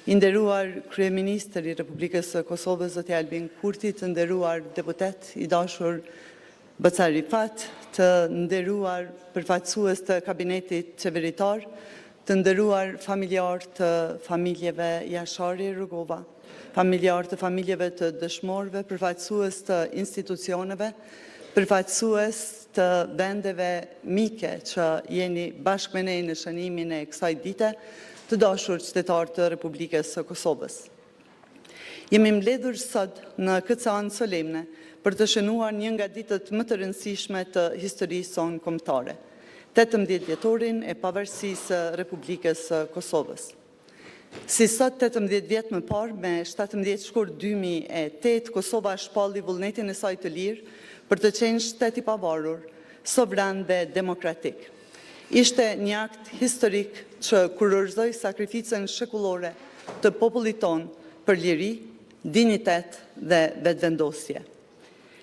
E: i nderuar Kryeministri i Republikës së Kosovës, zoti Albin Kurti, të nderuar deputet i dashur Bacar Rifat, të nderuar përfaqësues të kabinetit qeveritar, të nderuar familjar të familjeve Jashari Rugova, familjar të familjeve të dëshmorëve, përfaqësues të institucioneve, përfaqësues të vendeve mike që jeni bashkë me ne në shënimin e kësaj dite, të dashur qytetarë të Republikës së Kosovës. Jemi mbledhur sot në këtë seancë solemne për të shënuar një nga ditët më të rëndësishme të historisë sonë kombëtare, 18 vjetorin e pavarësisë së Republikës së Kosovës. Si sot 18 vjet më parë, me 17 shkurt 2008, Kosova shpalli vullnetin e saj të lirë për të qenë shtet i pavarur, sovran dhe demokratik. Ishte një akt historik që kurorëzoi sakrificën shekullore të popullit tonë për liri, dinitet dhe vetëvendosje.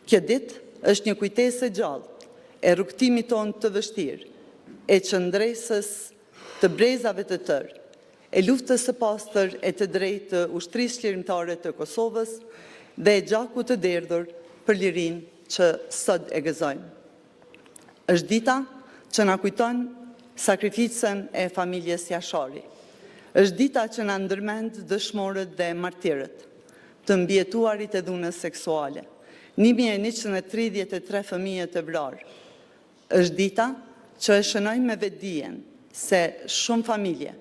E: Kjo ditë është një kujtesë e gjallë e rrugtimit tonë të vështirë, e qëndresës të brezave të tërë, e luftës së pastër e të drejtë të ushtrisë qlirimtare të Kosovës dhe e gjaku të derdhur për lirinë që sot e gëzojmë. Është dita që na kujton sakrificën e familjes Jashari. Është dita që na ndërmend dëshmorët dhe martirët, të mbjetuarit e dhunës seksuale, 1133 fëmijë të vrarë. Është dita që e shënojmë me vetdijen se shumë familje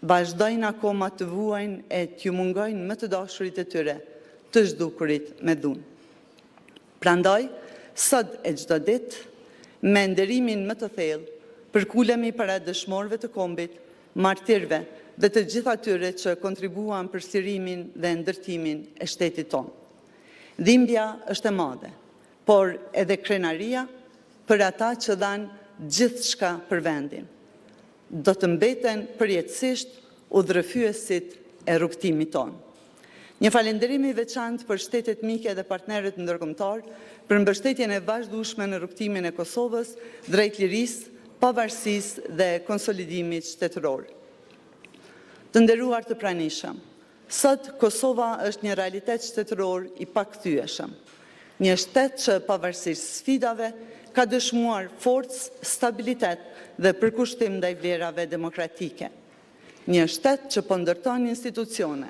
E: vazhdojnë akoma të vuajnë e t'ju mungojnë më të dashurit e tyre të zhdukurit me dhunë. Prandaj, sot e çdo ditë, me nderimin më të thellë, përkulemi para dëshmorëve të kombit, martirëve dhe të gjithë atyre që kontribuan për sirimin dhe ndërtimin e shtetit tonë. Dhimbja është e madhe, por edhe krenaria për ata që dhanë gjithçka për vendin. Do të mbeten përjetësisht udhërëfyesit e rrugtimit tonë. Një falënderim i veçantë për shtetet mike dhe partnerët ndërkombëtar për mbështetjen e vazhdueshme në rrugtimin e Kosovës drejt lirisë, pavarësisë dhe konsolidimit shtetëror. Të nderuar të pranishëm, sot Kosova është një realitet shtetëror i pakthyeshëm. Një shtet që pavarësisht sfidave ka dëshmuar forcë, stabilitet dhe përkushtim ndaj vlerave demokratike. Një shtet që po ndërton institucione,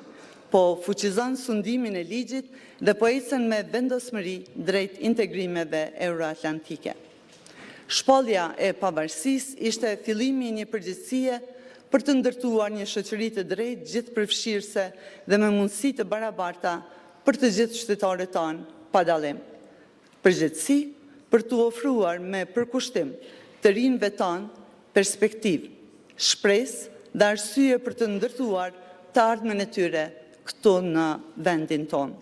E: po fuqizon sundimin e ligjit dhe po ecën me vendosmëri drejt integrimeve euroatlantike. Shpallja e pavarësisë ishte fillimi i një përgjegjësie për të ndërtuar një shoqëri të drejtë, gjithëpërfshirëse dhe me mundësi të barabarta për të gjithë qytetarët tanë pa dallim. Përgjegjësi për të ofruar me përkushtim të rinjve tanë perspektivë, shpresë dhe arsye për të ndërtuar të ardhmen e tyre këtu në vendin tonë.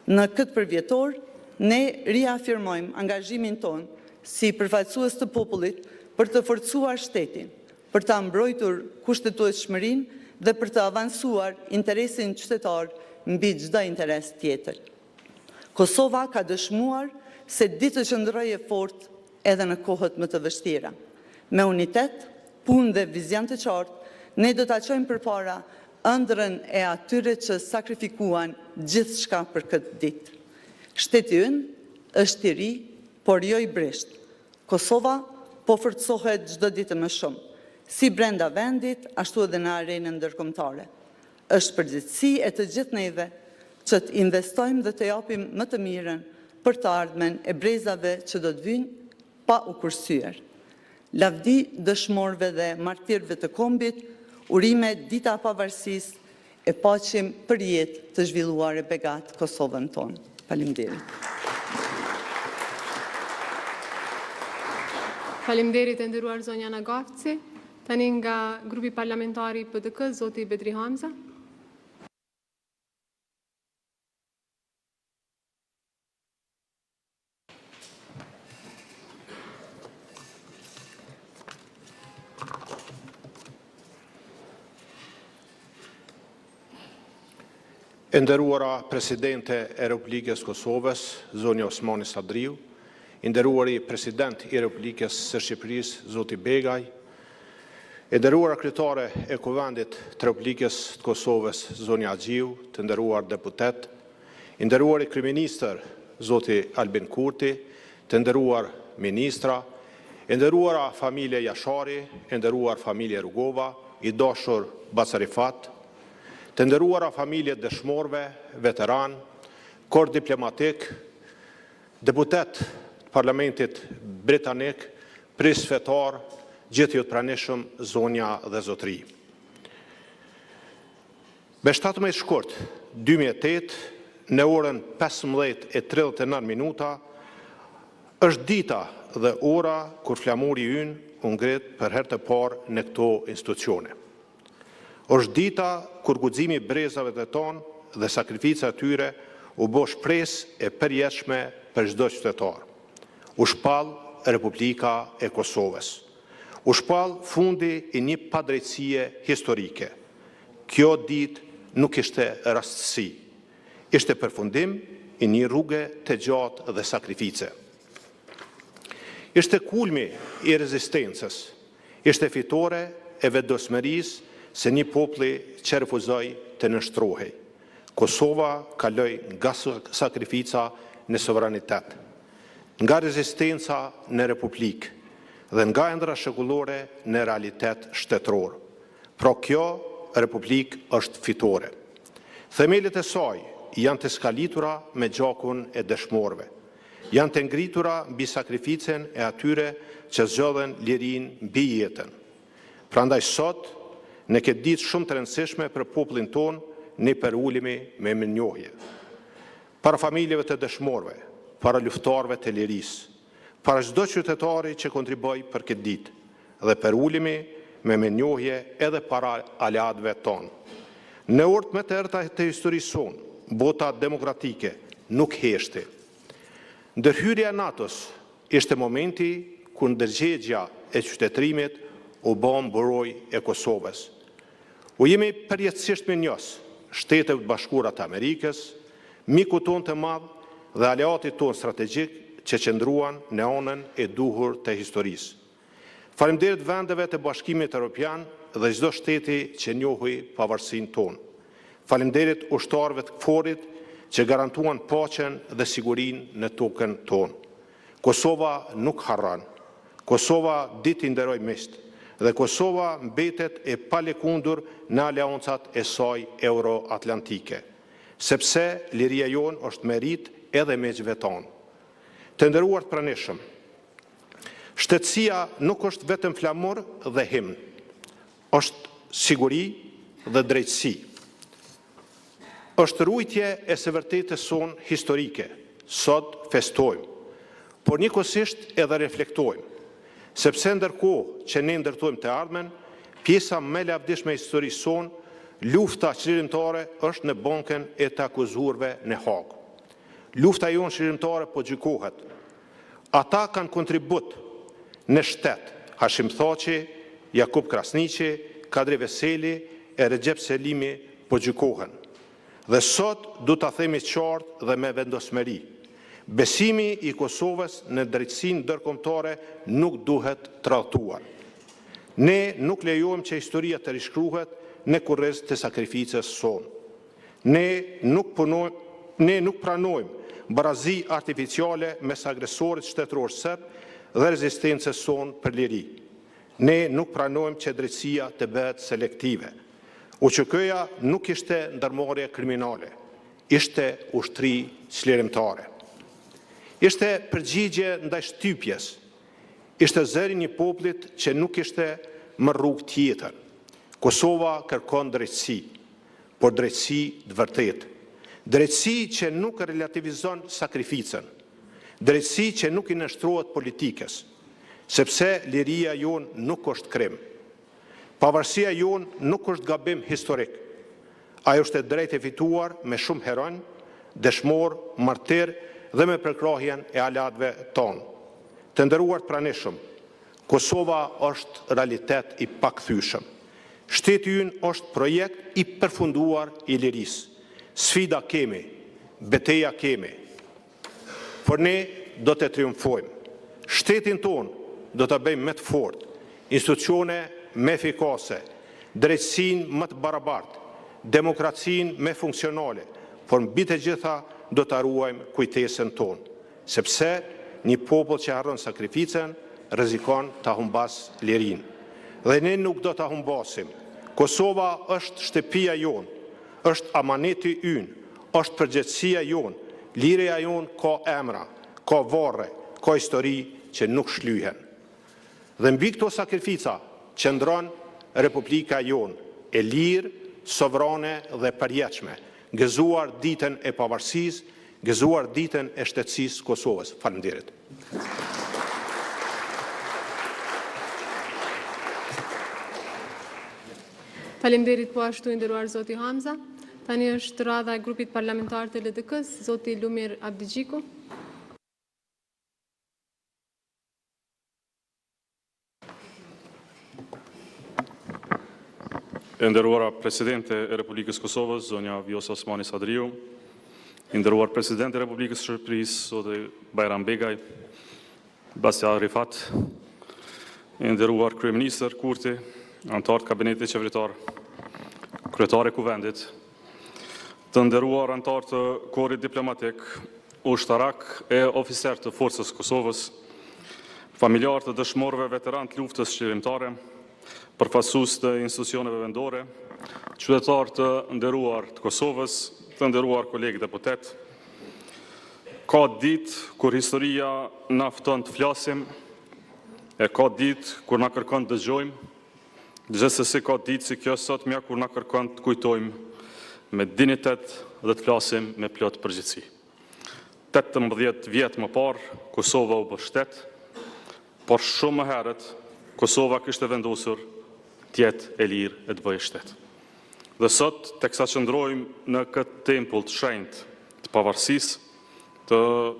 E: Në këtë përvjetor, ne riafirmojmë angazhimin tonë si përfaqësues të popullit për të forcuar shtetin, për të mbrojtur kushtetueshmërinë dhe për të avancuar interesin qytetar mbi çdo interes tjetër. Kosova ka dëshmuar se ditë të qëndrojë fort edhe në kohët më të vështira. Me unitet, punë dhe vizion të qartë, ne do ta çojmë përpara ëndrrën e atyre që sakrifikuan gjithçka për këtë ditë. Shteti ynë është i ri, por jo i brisht. Kosova po forcohet çdo ditë më shumë, si brenda vendit, ashtu edhe në arenën ndërkombëtare. Është përgjegjësi e të gjithë neve që të investojmë dhe të japim më të mirën për të ardhmen e brezave që do të vinë pa u kursyer. Lavdi dëshmorëve dhe martirëve të kombit, urime dita e pavarësisë e paqim për jetë të zhvilluar e begat Kosovën tonë. Faleminderit.
A: Faleminderit e nderuar zonja Nagafci. Tani nga grupi parlamentari PDK, zoti Bedri Hamza.
F: E nderuara Presidente e Republikës Kosovës, zonja Osmani Sadriu, i nderuari President i Republikës së Shqipërisë, zoti Begaj, e nderuara kryetare e Kuvendit të Republikës të Kosovës, zonja Agjiu, të nderuar deputet, i nderuari kryeministër, zoti Albin Kurti, të nderuar ministra, e nderuara familje Jashari, e nderuar familje Rugova, i dashur Basarifat, të nderuara familje dëshmorëve, veteran, kor diplomatik, deputet të Parlamentit Britanik, pris fetar, gjithë ju të pranishëm, zonja dhe zotri. Me 17 shkurt 2008, në orën 15:39 minuta, është dita dhe ora kur flamuri ynë u ngrit për herë të parë në këto institucione. Është dita kur guximi i brezave të tonë dhe sakrifica e tyre u bë shpresë e përjetshme për çdo qytetar. U shpall Republika e Kosovës. U shpall fundi i një padrejtësie historike. Kjo ditë nuk ishte rastësi. Ishte përfundim i një rruge të gjatë dhe sakrifice. Ishte kulmi i rezistencës. Ishte fitore e vetëdosmërisë se një populli që refuzoi të nështrohej. Kosova kaloi nga sakrifica në sovranitet, nga rezistenca në republikë dhe nga ëndra shekullore në realitet shtetëror. Pra kjo republikë është fitore. Themelet e saj janë të skalitura me gjakun e dëshmorëve. Janë të ngritura mbi sakrificën e atyre që zgjodhen lirinë mbi jetën. Prandaj sot, në këtë ditë shumë të rëndësishme për popullin tonë, ne përulimi me mirënjohje. Para familjeve të dëshmorëve, para luftarëve të lirisë, para çdo qytetari që kontriboi për këtë ditë, dhe përulimi me mirënjohje edhe para aleatëve tonë. Në orët më të errta të historisë sonë, bota demokratike nuk heshti. Ndërhyrja e NATO-s ishte momenti kur ndërgjegja e qytetërimit u bë mburoj e Kosovës. U jemi përjetësisht mirënjohës Shtetet Bashkuara të Amerikës, miku tonë të madh dhe aleatit tonë strategjik që qëndruan në anën e duhur të historisë. Faleminderit vendeve të Bashkimit Evropian dhe çdo shteti që njohi pavarësinë tonë. Faleminderit ushtarëve të KFOR-it që garantuan paqen dhe sigurinë në tokën tonë. Kosova nuk harron. Kosova ditë i nderoj miqt dhe Kosova mbetet e palëkundur në aleancat e saj euro-atlantike, sepse liria jonë është merit edhe miqve tonë. Të nderuar të pranishëm, shtetësia nuk është vetëm flamur dhe himn, është siguri dhe drejtësi. Është rujtje e së vërtetës sonë historike, sot festojmë, por njëkohësisht edhe reflektojmë, sepse ndërkohë që ne ndërtojmë të ardhmen, pjesa më e lavdishme e historisë sonë, lufta çlirimtare është në bankën e të akuzuarve në Hag. Lufta jonë çlirimtare po gjykohet. Ata kanë kontribut në shtet, Hashim Thaçi, Jakub Krasniqi, Kadri Veseli e Recep Selimi po gjykohen. Dhe sot du ta themi qartë dhe me vendosmëri. Besimi i Kosovës në drejtësinë ndërkombëtare nuk duhet tradhtuar. Ne nuk lejojmë që historia të rishkruhet në kurriz të sakrificës sonë. Ne nuk pranojmë barazi artificiale mes agresorit shtetëror serb dhe rezistencës sonë për liri. Ne nuk pranojmë që drejtësia të bëhet selektive. UÇK-ja nuk ishte ndërmarrje kriminale, ishte ushtri çlirimtare. Ishte përgjigje ndaj shtypjes, ishte zëri një popullit që nuk ishte më rrugë tjetër. Kosova kërkon drejtësi, por drejtësi të vërtetë. Drejtësi që nuk relativizon sakrificën, drejtësi që nuk i nështrohet politikës, sepse liria jonë nuk është krim. Pavarësia jonë nuk është gabim historik. Ajo është e drejtë e fituar me shumë heronj, dëshmor, martir dhe me përkrahjen e aleatëve tonë. Të nderuar të pranishëm, Kosova është realitet i pakthyeshëm. Shteti ynë është projekt i përfunduar i lirisë, Sfida kemi, betejë kemi, por ne do të triumfojmë. Shtetin tonë do të bëjmë më të fortë, institucione më efikase, drejtësinë më të barabartë, demokracinë më funksionale, por mbi të gjitha do të ruajmë kujtesën tonë, sepse një popull që harron sakrificën rrezikon ta humbas lirinë. Dhe ne nuk do ta humbasim. Kosova është shtëpia jonë, është amaneti ynë, është përgjegjësia jonë, liria jonë ka emra, ka varre, ka histori që nuk shlyhen. Dhe mbi këto sakrifica qëndron Republika jonë, e lirë, sovrane dhe përjetshme, gëzuar ditën e pavarësisë, gëzuar ditën e shtetësisë Kosovës. Faleminderit.
A: Faleminderit po ashtu i nderuar zoti Hamza. Tani është radha e grupit parlamentar të LDK-s, zoti Lumir Abdigjiku.
G: E nderuara Presidente e Republikës Kosovës, zonja Vjosa Osmani Sadriu, i nderuar Presidente e Republikës Shqipërisë, zoti Bajram Begaj, Basja Rifat, i nderuar Kryeministër Kurti, anëtar të Kabinetit Qeveritar, kryetari i Kuvendit, të nderuar anëtar të Korit Diplomatik, ushtarak e oficer të Forcës Kosovës, familjar të dëshmorëve veteran të luftës shqirimtare, përfaqësues të institucioneve vendore, qytetar të nderuar të Kosovës, të nderuar kolegë deputet. Ka ditë kur historia na fton të flasim, e ka ditë kur na kërkon të dëgjojmë, gjithsesi ka ditë si kjo sot mja kur na kërkon të kujtojmë me dinitet dhe të flasim me plot përgjegjësi. 18 vjet më parë Kosova u bë shtet, por shumë më herët Kosova kishte vendosur të jetë e lirë e të bëjë shtet. Dhe sot, teksa qëndrojmë në këtë tempull të shenjtë të pavarësisë, të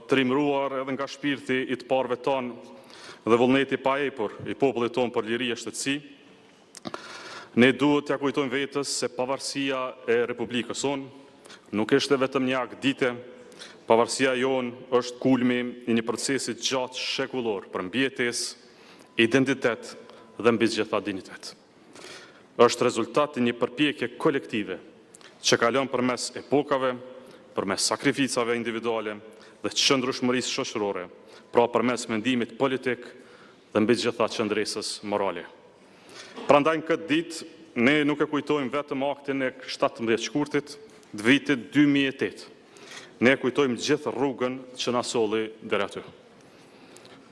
G: trimruar edhe nga shpirti i të parëve tonë dhe vullneti pa epur i popullit tonë për liri e shtetësi, ne duhet t'ja kujtojmë vetës se pavarësia e Republikës sonë nuk është vetëm një akt dite, pavarësia jonë është kulmi i një procesi gjatë shekullor për mbjetesë, identitet dhe mbi gjitha dinitet. Është rezultat i një përpjekje kolektive që kalon përmes epokave, përmes sakrificave individuale dhe qëndrueshmërisë shoqërore, pra përmes mendimit politik dhe mbi gjitha qëndresës morale. Prandaj në këtë ditë ne nuk e kujtojmë vetëm aktin e 17 shkurtit të vitit 2008. Ne kujtojmë gjithë rrugën që na solli deri aty.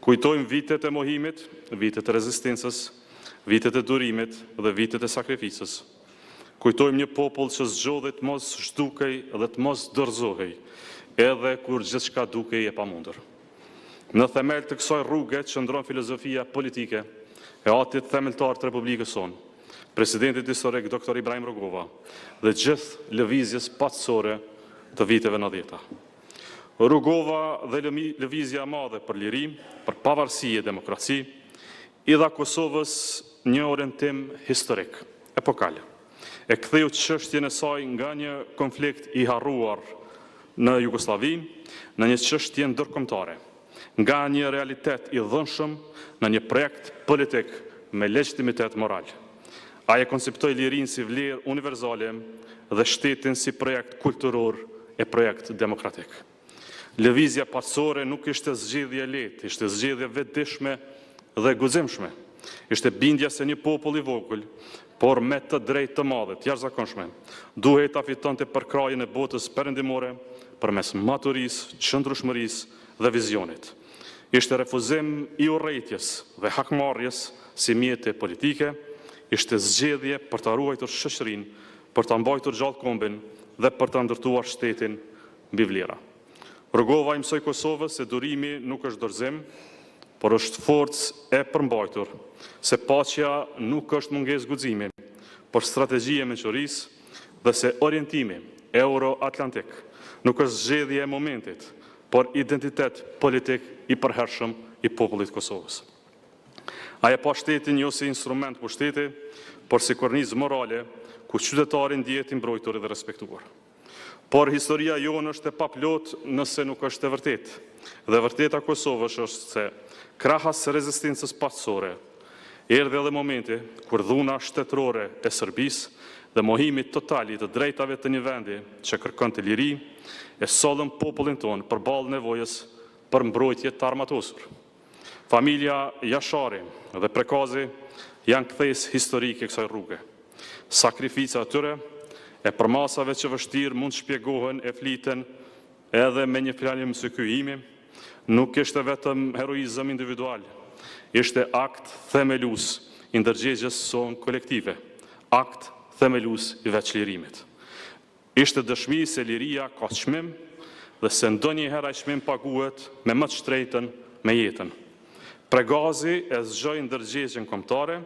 G: Kujtojmë vitet e mohimit, vitet e rezistencës, vitet e durimit dhe vitet e sakrificës. Kujtojmë një popull që zgjodhet mos zhdukej dhe të mos dorëzohej, edhe kur gjithçka dukej e pamundur. Në themel të kësaj rruge qëndron filozofia politike e atit themeltar të Republikës sonë, presidentit historik Dr. Ibrahim Rugova dhe gjithë lëvizjes patësore të viteve 90. Rugova dhe lëvizja madhe për liri, për pavarësi e demokraci, i dha Kosovës një orientim historik, epokal. E ktheu çështjen e saj nga një konflikt i harruar në Jugosllavi në një çështje ndërkombëtare, nga një realitet i dhënshëm në një projekt politik me legitimitet moral. Ai e konceptoi lirinë si vlerë universale dhe shtetin si projekt kulturor e projekt demokratik. Lëvizja pasore nuk ishte zgjedhje lehtë, ishte zgjedhje vetëdijshme dhe guximshme. Ishte bindja se një popull i vogël, por me të drejtë të madhe, të jashtëzakonshme, duhet ta fitonte përkrajën e botës perëndimore përmes maturisë, qëndrueshmërisë dhe vizionit. Ishte refuzim i urrëties dhe hakmarrjes si mjete politike, ishte zgjedhje për ta ruajtur shoqërinë, për ta mbajtur gjallë kombin dhe për ta ndërtuar shtetin mbi vlera. Rugova i mësoi Kosovës se durimi nuk është dorëzim, por është forcë e përmbajtur, se paqja nuk është mungesë guximi, por strategji e mençurisë dhe se orientimi euro-atlantik nuk është zgjedhje e momentit, por identitet politik i përhershëm i popullit Kosovës. Ai e pa shtetin jo si instrument pushteti, por si kornizë morale ku qytetari ndihet i mbrojtur dhe respektuar. Por historia jonë është e paplot nëse nuk është e vërtet. Dhe vërteta Kosovës është se krahas rezistencës pasore, erdhi edhe momenti kur dhuna shtetërore e Serbisë dhe mohimit totalit të drejtave të një vendi që kërkon të liri, e sollën popullin tonë përballë nevojës për mbrojtje të armatosur. Familja Jashari dhe Prekazi janë kthesë historike kësaj rruge. Sakrifica e tyre e përmasave që vështirë mund shpjegohen e fliten edhe me një fjalë së kryimi, nuk ishte vetëm heroizëm individual, ishte akt themelus i ndërgjegjes sonë kolektive, akt themelus i veçlirimit. Ishte dëshmi se liria ka çmim dhe se ndonjëherë ai çmim paguhet me më të shtrejtën me jetën. Prekazi e zgjoi ndërgjegjen kombëtare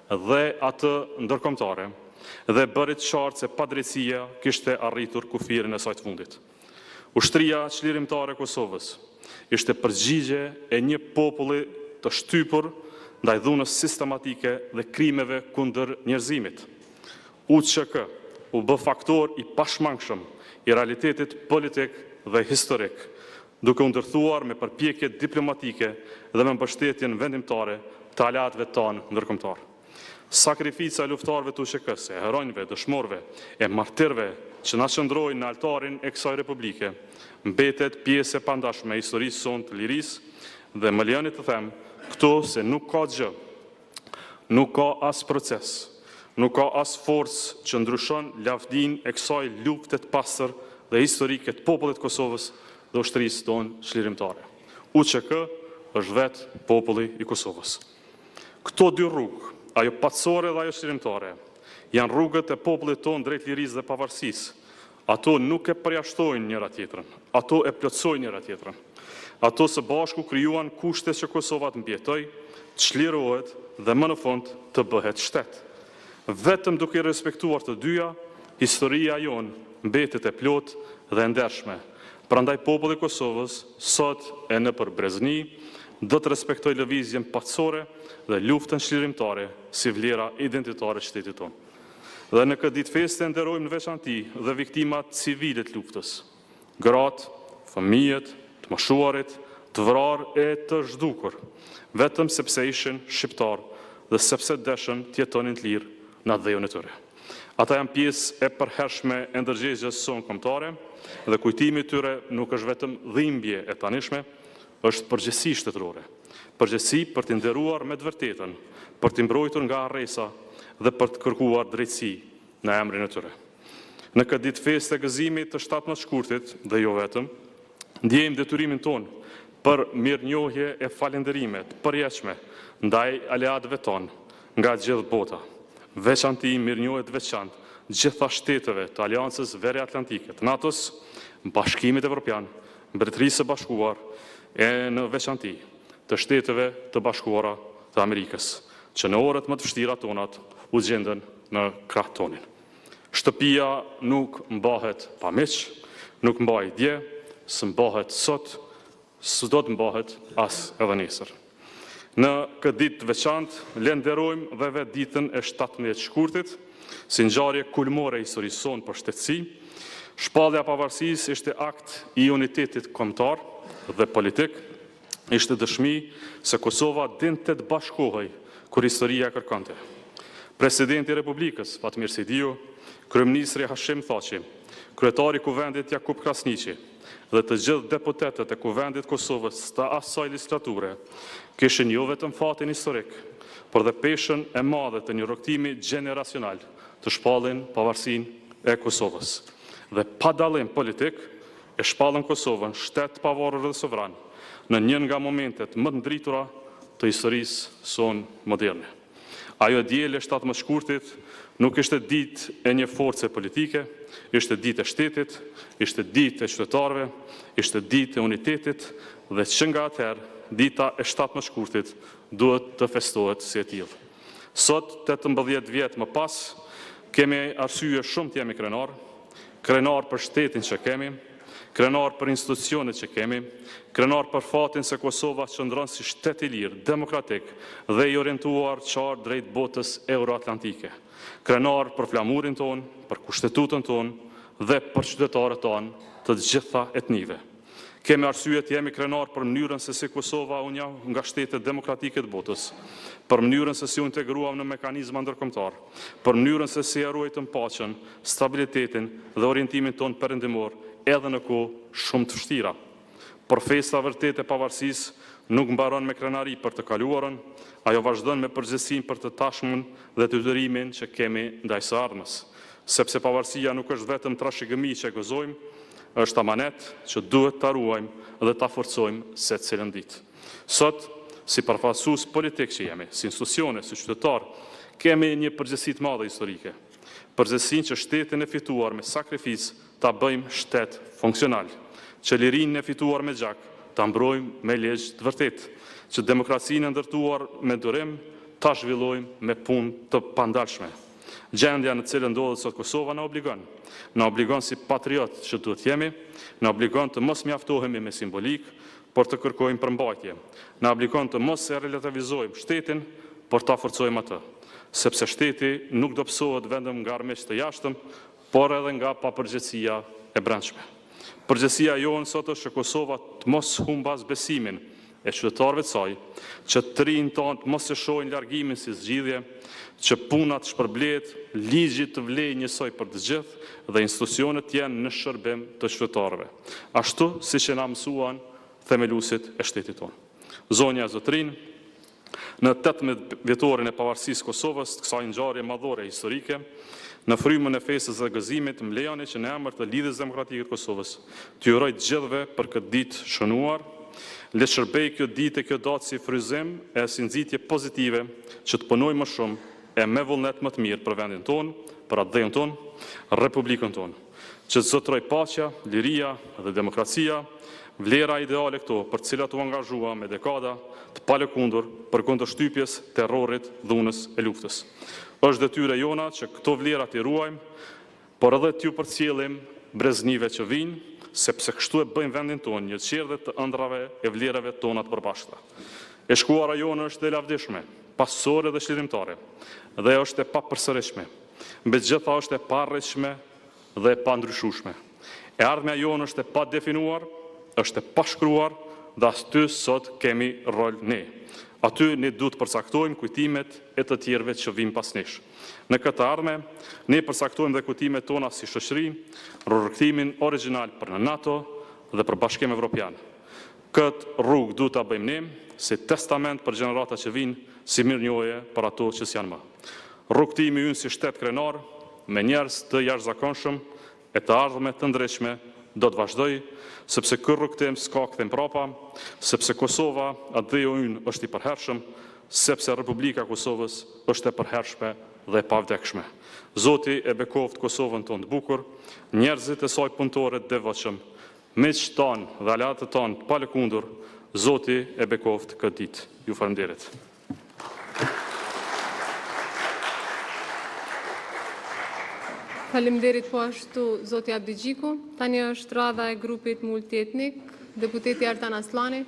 G: dhe atë ndërkombëtare dhe bëri të qartë se padrejtia kishte arritur kufirin e saj të fundit. Ushtria çlirimtare e Kosovës ishte përgjigje e një populli të shtypur ndaj dhunës sistematike dhe krimeve kundër njerëzimit. UÇK u bë faktor i pashmangshëm i realitetit politik dhe historik, duke u ndërthuar me përpjekje diplomatike dhe me mbështetjen vendimtare të aleatëve tanë ndërkombëtar. Sakrifica e luftarëve të UÇK-s, e heronjve, dëshmorëve, e martirëve që na qëndrojnë në altarin e kësaj republike, mbetet pjesë e pandashme e historisë sonë të lirisë dhe më lejoni të them këtu se nuk ka gjë, nuk ka as proces, nuk ka as forcë që ndryshon lavdin e kësaj lufte të pastër dhe historike të popullit të Kosovës dhe ushtrisë tonë çlirimtare. UÇK është vetë populli i Kosovës. Këto dy rrugë, ajo patësore dhe ajo çlirimtare, janë rrugët e popullit tonë drejt lirisë dhe pavarësisë. Ato nuk e përjashtojnë njëra tjetrën, ato e plotësojnë njëra tjetrën. Ato së bashku krijuan kushtet që Kosova të mbjetoj, të çlirohet dhe më në fund të bëhet shtet. Vetëm duke i respektuar të dyja, historia jonë mbetet e plotë dhe ndershme. Prandaj populli i Kosovës sot e nëpër Brezni do të respektojë lëvizjen patësore dhe luftën çlirimtare si vlera identitare të shtetit tonë. Dhe në këtë ditë feste nderojmë në veçanti dhe viktimat civile të luftës, gratë, fëmijët, të moshuarit, të vrarë e të zhdukur, vetëm sepse ishin shqiptar dhe sepse dëshën të jetonin të lirë në dhejën e tyre. Ata janë pjesë e përhershme e ndërgjegjes sonë kombëtare dhe kujtimi i tyre nuk është vetëm dhimbje e tanishme, është përgjegjësi shtetërore. Përgjegjësi për të nderuar me të vërtetën, për të mbrojtur nga arresa dhe për të kërkuar drejtësi në emrin e tyre. Në këtë ditë festë të gëzimit të 17 shkurtit dhe jo vetëm, ndjejmë detyrimin tonë për mirënjohje e falënderime të përjetshme ndaj aleatëve tonë nga gjithë bota. Veçanti mirënjohje të veçantë gjitha shteteve të Aleancës Veriatlantike të NATO-s, Bashkimit Evropian, Mbretërisë së Bashkuar e në veçanti të shteteve të bashkuara të Amerikës, që në orët më të vështira tonat u gjendën në krah tonin. Shtëpia nuk mbahet pa miq, nuk mbahet dje, s'mbahet sot, s'do të mbahet as edhe nesër. Në këtë ditë të veçantë, le nderojmë dhe vetë ditën e 17 shkurtit, si ngjarje kulmore e historisë sonë për shtetësi. Shpallja e pavarësisë ishte akt i unitetit kombëtar dhe politik, ishte dëshmi se Kosova dinte të bashkohej kur historia kërkonte. Presidenti i Republikës, Fatmir Sidiu, kryeministri Hashim Thaçi, kryetari i Kuvendit Jakub Krasniqi dhe të gjithë deputetët e Kuvendit Kosovës të asaj legislature kishin jo vetëm fatin historik, por dhe peshën e madhe të një rrugtimi gjeneracional të shpallin pavarësinë e Kosovës. Dhe pa dallim politik e shpallën Kosovën shtet pavarur dhe sovran në një nga momentet më të ndritura të historisë sonë moderne. Ajo diele 17 shkurtit nuk ishte ditë e një force politike, ishte ditë e shtetit, ishte ditë e qytetarëve, ishte ditë e unitetit dhe që nga atëherë dita e 17 shkurtit duhet të festohet si e tillë. Sot, 18 vjet më pas, kemi arsye shumë të jemi krenar për shtetin që kemi, krenar për institucionet që kemi, krenar për fatin se Kosova qëndron si shtet i lirë, demokratik dhe i orientuar qartë drejt botës euroatlantike. Krenar për flamurin tonë, për kushtetutën tonë dhe për qytetarët tonë të gjitha etnive. Kemi arsye të jemi krenar për mënyrën se si Kosova u njoh nga shtetet demokratike të botës, për mënyrën se si u integruam në mekanizma ndërkombëtar, për mënyrën se si ruajtëm paqen, stabilitetin dhe orientimin tonë perëndimor edhe në kohë shumë të vështira. Por festa vërtet e pavarësisë nuk mbaron me krenari për të kaluarën, ajo vazhdon me përgjegjësinë për të tashmen dhe të detyrimin që kemi ndaj së ardhmës, sepse pavarësia nuk është vetëm trashëgimi që gëzojmë, është amanet që duhet ta ruajmë dhe ta forcojmë secilën ditë. Sot, si përfaqësues politik që jemi, si institucione, si qytetar, kemi një përgjegjësi të madhe historike. Përgjegjësinë që shtetin e fituar me sakrificë ta bëjmë shtet funksional, që lirinë e fituar me gjak ta mbrojmë me ligj të vërtetë, që demokracinë e ndërtuar me durim ta zhvillojmë me punë të pandalshme. Gjendja në cilën ndodhet sot Kosova na obligon si patriot që duhet jemi, na obligon të mos mjaftohemi me simbolik, por të kërkojmë përmbajtje. Na obligon të mos e relativizojmë shtetin, por ta forcojmë atë, sepse shteti nuk do psohet vetëm nga armiqtë të jashtëm, por edhe nga papërgjegjësia e brendshme. Përgjegjësia jonë sot është që Kosova të mos humbas besimin e qytetarëve të saj, që të rinj tonë të mos e shohin largimin si zgjidhje, që puna të shpërblet, ligji të vlejë njësoj për të gjithë dhe institucionet jenë në shërbim të qytetarëve, ashtu siç e na mësuan themeluesit e shtetit tonë. Zonja e Zotrin, në 18 vjetorin e pavarësisë Kosovës, të kësaj ngjarje madhore historike, në frymën e festës së gëzimit, më lejoni që në emër të Lidhjes Demokratike të Kosovës, t'ju uroj të gjithëve për këtë ditë shënuar. Le të shërbej kjo ditë e kjo datë si fryzim e si nxitje pozitive që të punojmë më shumë e me vullnet më të mirë për vendin tonë, për atë tonë, Republikën tonë, që të zotroj paqja, liria dhe demokracia, vlera ideale këto për cilat u angazhua me dekada të palëkundur për kundërshtypjes, terrorit, dhunës e luftës. Është detyra jona që këto vlera t'i ruajmë, por edhe t'ju përcjellim breznive që vinë, sepse kështu e bëjmë vendin tonë një qerdhe të ëndrave e vlerave tona të përbashkëta. E shkuara jonë është e lavdishme, pasore dhe shlirimtare, dhe është e papërsërishme, mbi të gjitha është e parrishme dhe e pandryshueshme. E ardhmja jonë është e padefinuar, është e pashkruar, dhe aty sot kemi rol ne. Aty ne duhet përcaktojmë kujtimet e të tjerëve që vijnë pas nesh. Në këtë ardhme, ne përcaktojmë dhe kujtimet tona si shoqëri, rrugtimin origjinal për në NATO dhe për Bashkim Evropian. Këtë rrugë duhet ta bëjmë ne si testament për gjenerata që vijnë, si mirënjohje për ato që s'janë më. Rrugtimi ynë si shtet krenar, me njerëz të jashtëzakonshëm e të ardhme të ndryshme, do të vazhdoj, sepse ky rrugtim s'ka kthim prapa, sepse Kosova, adheu ynë është i përhershëm, sepse Republika e Kosovës është e përhershme dhe e pavdekshme. Zoti e bekoft Kosovën tonë të bukur, njerëzit e saj punëtore të devotshëm, miqtë tanë dhe aleatët tanë të palëkundur, Zoti e bekoft këtë ditë. Ju falenderit.
A: Faleminderit po ashtu zoti Abdi Gjiku. Tani është radha e grupit multietnik, deputeti Artan Aslani.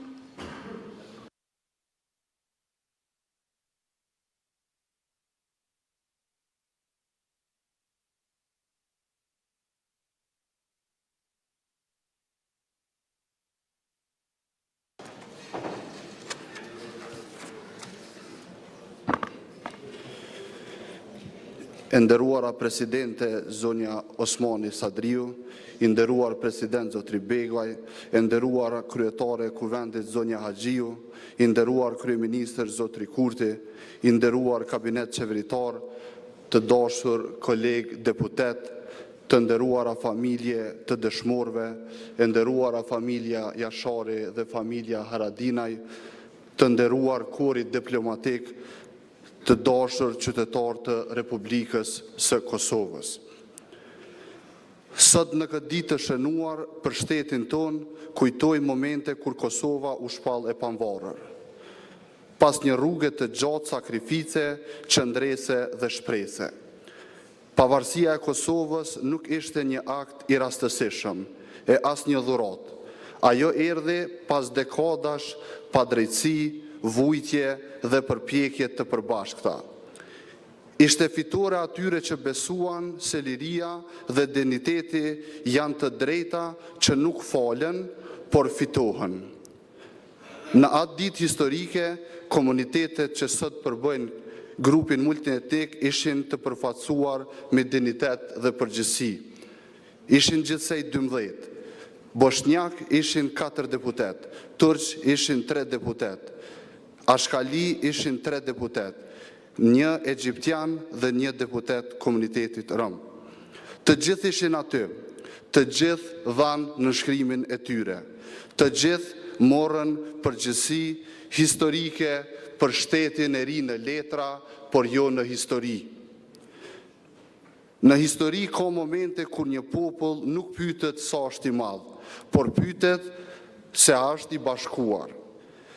D: E nderuara presidente zonja Osmani Sadriu, i nderuar president zotri Begaj, e nderuar kryetare e kuvendit zonja Haxhiu, i nderuar kryeministër zotri Kurti, i nderuar kabinet qeveritar, të dashur koleg deputet, të nderuara familje të dëshmorëve, e nderuara familja Jashari dhe familja Haradinaj, të nderuar kori diplomatik, të dashur qytetar të Republikës së Kosovës. Sot në këtë ditë të shënuar për shtetin ton, kujtoj momente kur Kosova u shpall e pavarur. Pas një rrugë të gjatë sakrifice, qëndrese dhe shprese. Pavarësia e Kosovës nuk ishte një akt i rastësishëm, e as një dhurat. Ajo erdhi pas dekadash pa drejtësi, vujtje dhe përpjekje të përbashkëta.
H: Ishte fitore atyre që besuan se liria dhe diniteti janë të drejta që nuk falen, por fitohen. Në atë ditë historike, komunitetet që sot përbëjnë grupin multietnik ishin të përfaqësuar me dinitet dhe përgjegjësi. Ishin gjithsej 12. Bosnjak ishin 4 deputet, Turq ishin 3 deputet, Ashkali ishin 3 deputet, 1 egjiptian dhe 1 deputet komunitetit rom. Të gjithë ishin aty, të gjithë dhanë në shkrimin e tyre, të gjithë morën përgjegjësi historike për shtetin e ri në letra, por jo në histori. Në histori ka momente kur një popull nuk pyet sa është i madh, por pyet se a është i bashkuar.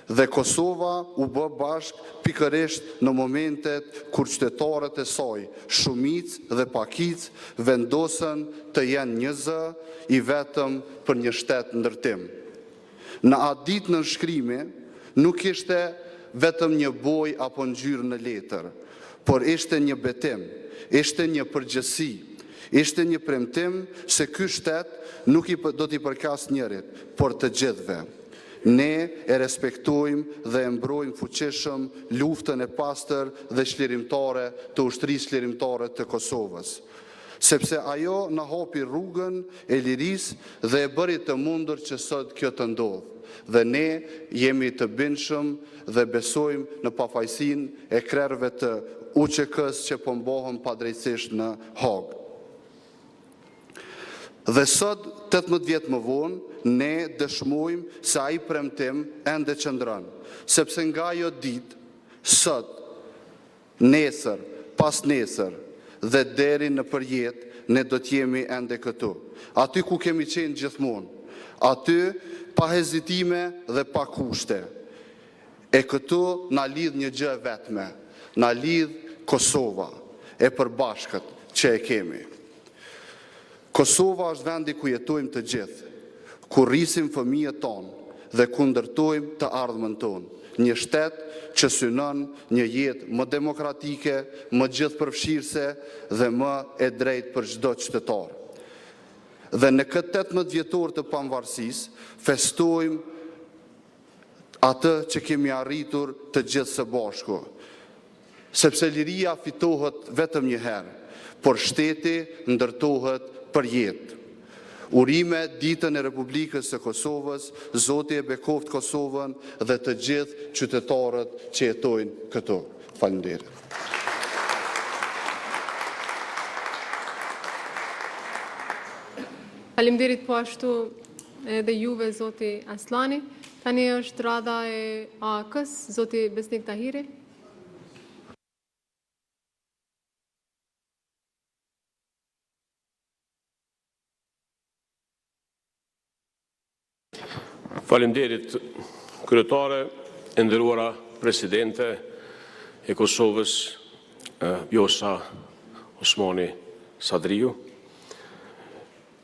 H: Dhe Kosova u bë bashk pikërisht në momentet kur qytetarët e saj, shumicë dhe pakicë, vendosën të jenë një zë i vetëm për një shtet ndërtim. Në atë ditë në shkrimi, nuk ishte vetëm një boj apo ngjyrë në letër, por ishte një betim, ishte një përgjegjësi, ishte një premtim se ky shtet nuk do t'i përkas njerit, por të gjithëve. Ne e respektojmë dhe e mbrojmë fuqishëm luftën e pastër dhe çlirimtare të ushtrisë çlirimtare të Kosovës, sepse ajo na hapi rrugën e lirisë dhe e bëri të mundur që sot kjo të ndodhë. Dhe ne jemi të bindshëm dhe besojmë në pafajësinë e krerëve të UÇK-s që po mbohen padrejtisht në Hagë. Dhe sot, 18 vjet më vonë, ne dëshmojmë se ai premtim ende qëndron, sepse nga ajo ditë, sot, nesër, pas nesër dhe deri në përjetë, ne do t'jemi ende këtu. Aty ku kemi qenë gjithmonë, aty pa hezitime dhe pa kushte. E këtu na lidh një gjë vetme, na lidh Kosova, e përbashkët që e kemi. Kosova është vendi ku jetojmë të gjithë, ku rrisim fëmijët tonë dhe ku ndërtojmë të ardhmen tonë. Një shtet që synon një jetë më demokratike, më gjithëpërfshirëse dhe më e drejtë për çdo qytetar. Dhe në këtë 18 vjetor të pavarësisë, festojmë atë që kemi arritur të gjithë së bashku. Sepse liria fitohet vetëm një herë, por shteti ndërtohet për jetë. Urime ditën e Republikës së Kosovës, Zoti e bekoft Kosovën dhe të gjithë qytetarët që jetojnë këtu. Faleminderit.
A: Faleminderit po ashtu edhe juve, Zoti Aslani. Tani është radha e AK-s, Zoti Besnik Tahiri.
I: Faleminderit, kryetare, e nderuara presidente e Kosovës, Vjosa Osmani Sadriu,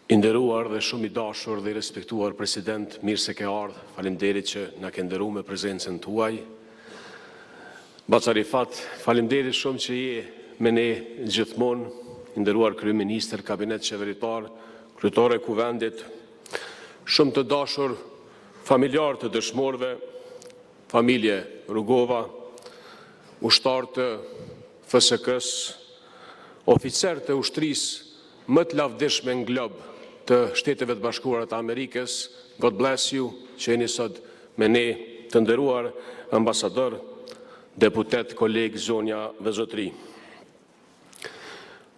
I: i nderuar dhe shumë i dashur dhe i respektuar president, mirë se ke ardhur, faleminderit që na ke nderuar me prezencën tuaj. Bacarifat, faleminderit shumë që je me ne gjithmonë, i nderuar kryeministër, kabinet qeveritar, kryetare e kuvendit, shumë të dashur familjar të dëshmorëve, familje Rugova, ushtar të FSK-s, oficer të ushtrisë më të lavdishme në glob të Shteteve të Bashkuara të Amerikës, God bless you, që jeni sot me ne, të nderuar ambasador, deputet, koleg, zonja dhe zotri.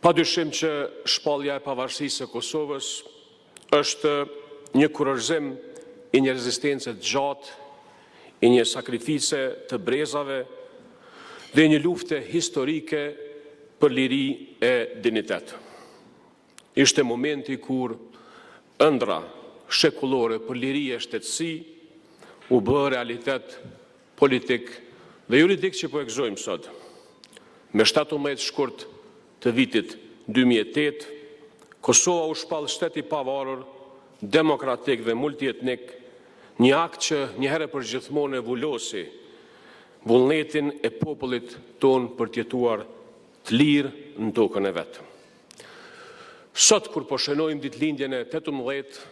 I: Padyshim që shpallja e pavarësisë së Kosovës është një kurorëzim i një rezistencë të gjatë, i një sakrifice të brezave dhe një lufte historike për liri e dinitet. Ishte momenti kur ëndra shekullore për liri e shtetësi u bë realitet politik dhe juridik që po e gëzojmë sot. Me 17 shkurt të vitit 2008, Kosova u shpall shtet i pavarur, demokratik dhe multietnik, një akt që një herë për gjithmonë e vullosi vullnetin e popullit ton për të jetuar të lirë në tokën e vetë. Sot, kur po shënojmë ditëlindjen e 18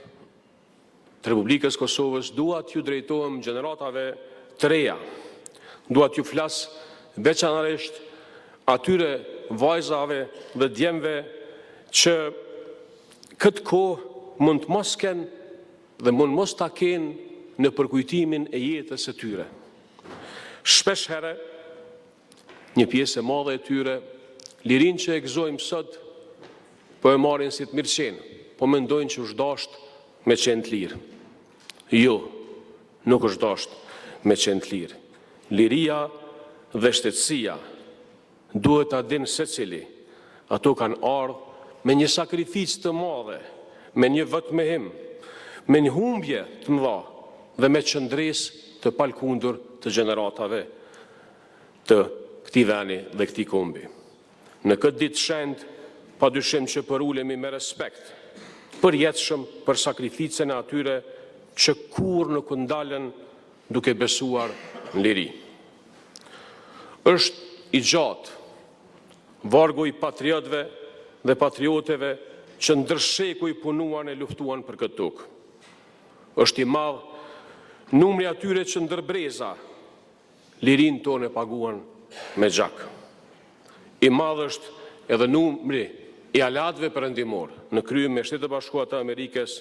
I: të Republikës Kosovës, dua t'ju drejtohem gjeneratave të reja. Dua t'ju flas veçanërisht atyre vajzave dhe djemve që këtë kohë mund të mos kenë dhe mund mos ta kenë në përkujtimin e jetës së tyre. Shpesh herë, një pjesë e madhe e tyre, lirinë që e gëzojmë sot, po e marrin si të mirëqenë, po mendojnë që është dashur me qenë të lirë. Jo, nuk është dashur me qenë të lirë. Liria dhe shtetësia duhet ta dinë secili. Ato kanë ardhur me një sakrificë të madhe, me një vetmehim, me një humbje të mëdha dhe me qëndresë të palkundur të gjeneratave të këtij veni dhe këtij kombi. Në këtë ditë shenjtë, padyshim që përulemi me respekt, përjetshëm për sakrificën e atyre që kur nuk u ndalën duke besuar në liri. Është i gjatë vargu i patriotëve dhe patrioteve që ndërsheku i punuan e luftuan për këtë tokë. Është i madh numri atyre që ndërbreza lirinë tonë e paguan me gjak. I madh është edhe numri i aleatëve perëndimor në krye me Shtetet e Bashkuara të Amerikës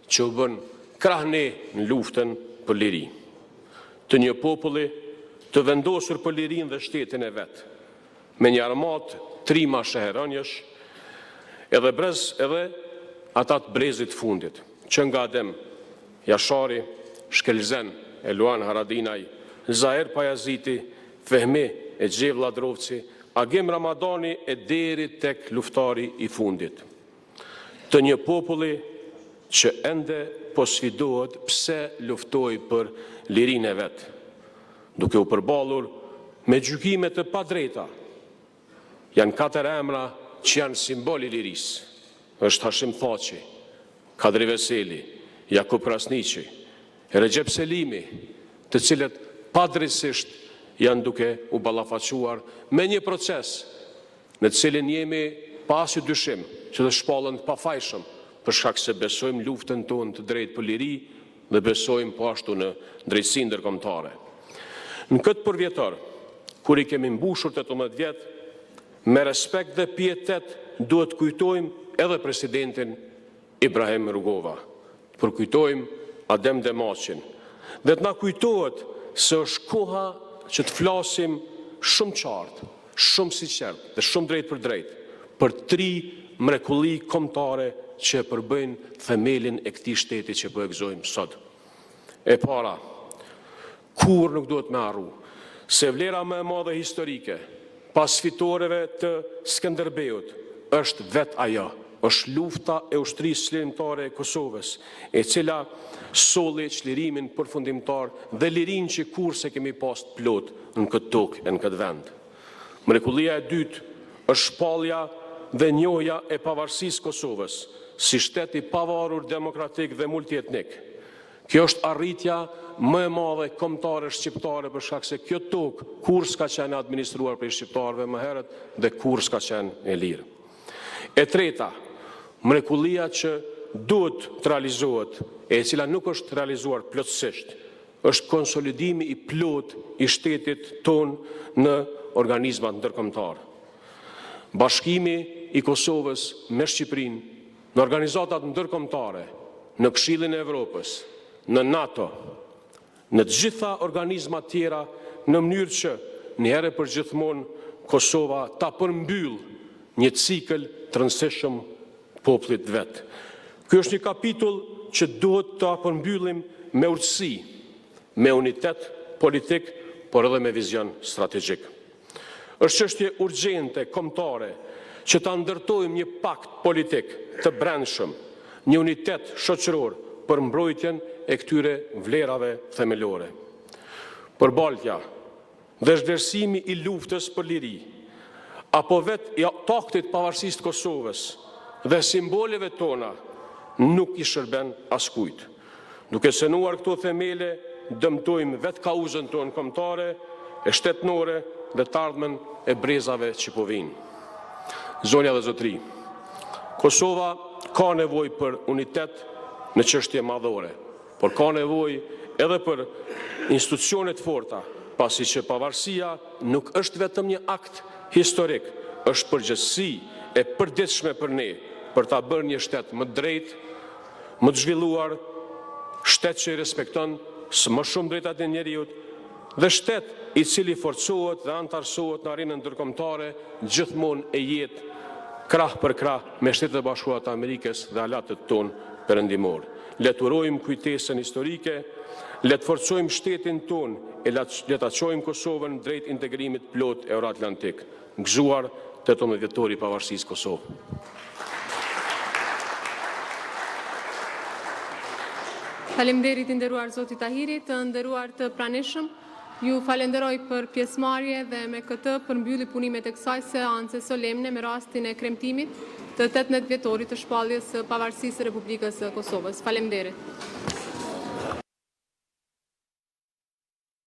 I: që u bën krahne në luftën për liri. Të një populli të vendosur për lirinë dhe shtetin e vet, me një armatë trima sheheronjësh, edhe ata të brezit fundit, që nga Adem Jashari, Shkelzen, Eluan Haradinaj, Zaher Pajaziti, Fehmi e Gjevlla Drovci, Agim Ramadani e deri tek luftari i fundit. Të një populli që ende po sfidohet pse luftoi për lirinë e vet, duke u përballur me gjykime të padrejta. Janë 4 emra që janë simbol i lirisë. Është Hashim Thaçi, Kadri Veseli, Jakub Krasniqi, Recep Selimi, të cilët padrejtisht janë duke u ballafaquar me një proces në të cilin jemi pasi dyshim që të shpallën të pafajshëm për shkak se besojmë luftën tonë të drejtë për liri dhe besojmë po ashtu në drejtësinë ndërkombëtare. Në këtë përvjetor, kur i kemi mbushur 18 vjet, me respekt dhe pietet duhet kujtojmë edhe presidentin Ibrahim Rugova, përkujtojmë Adem Demaçin, dhe të na kujtohet se është koha që të flasim shumë qartë, shumë sinqert dhe shumë drejt për drejt për 3 mrekulli kombëtare që përbëjnë themelin e këtij shteti që po e gëzojmë sot. E para, kur nuk duhet me harru se vlera më e madhe historike pas fitoreve të Skënderbeut është vetë ajo, është lufta e ushtrisë çlirimtare e Kosovës, e cila solli çlirimin përfundimtar dhe lirinë që kurse kemi pas të plot në këtë tokë e në këtë vend. Mrekullia e dytë është shpallja dhe njohja e pavarësisë Kosovës si shtet i pavarur, demokratik dhe multietnik. Kjo është arritja më e madhe kombëtare shqiptare për shkak se kjo tokë kur s'ka qenë administruar për shqiptarëve më herët dhe kur s'ka qenë e lirë. E treta, mrekullia që duhet të realizohet, e cila nuk është realizuar plotësisht, është konsolidimi i plot i shtetit ton në organizmat ndërkombëtar. Bashkimi i Kosovës me Shqipërinë në organizatat ndërkombëtare, në Këshillin e Evropës, në NATO, në të gjitha organizmat tjera, në mënyrë që një herë për gjithmonë Kosova ta përmbyll një cikël të rëndësishëm popullit vet. Ky është një kapitull që duhet ta përmbyllim me urtësi, me unitet politik, por edhe me vizion strategjik. Është çështje urgjente kombëtare që ta ndërtojmë një pakt politik të brendshëm, një unitet shoqëror për mbrojtjen e këtyre vlerave themelore. Përbaltja dhe zhvlerësimi i luftës për liri, apo vetë taktit pavarësisë të Kosovës dhe simboleve tona nuk i shërben askujt. Duke sënuar këto themele, dëmtojmë vetë kauzën tonë kombëtare, e shtetënore dhe të ardhmen e brezave që po vinë. zonja dhe zotëri, Kosova ka nevojë për unitet në çështje madhore, por ka nevojë edhe për institucione të forta, pasi që pavarësia nuk është vetëm një akt historik, është përgjegjësi e përditshme për ne për ta bërë një shtet më drejt, më të zhvilluar, shtet që i respekton më shumë drejtat e njeriut dhe shtet i cili forcohet dhe antarësohet në arenën ndërkombëtare gjithmonë e jetë krah për krah me Shtetet e Bashkuara të Amerikës dhe alatët tonë perëndimor. Le të urojmë kujtesën historike, le të forcojmë shtetin tonë e le ta çojmë Kosovën drejt integrimit plot euroatlantik. Gëzuar 18 vjetori i pavarësisë Kosovë.
A: Faleminderit i nderuar zoti Tahiri, të nderuar të pranishëm. Ju falenderoj për pjesëmarrje dhe me këtë përmbylli punimet e kësaj seance solemne me rastin e kremtimit të 18 vjetorit të shpalljes së pavarësisë së Republikës së Kosovës. Faleminderit.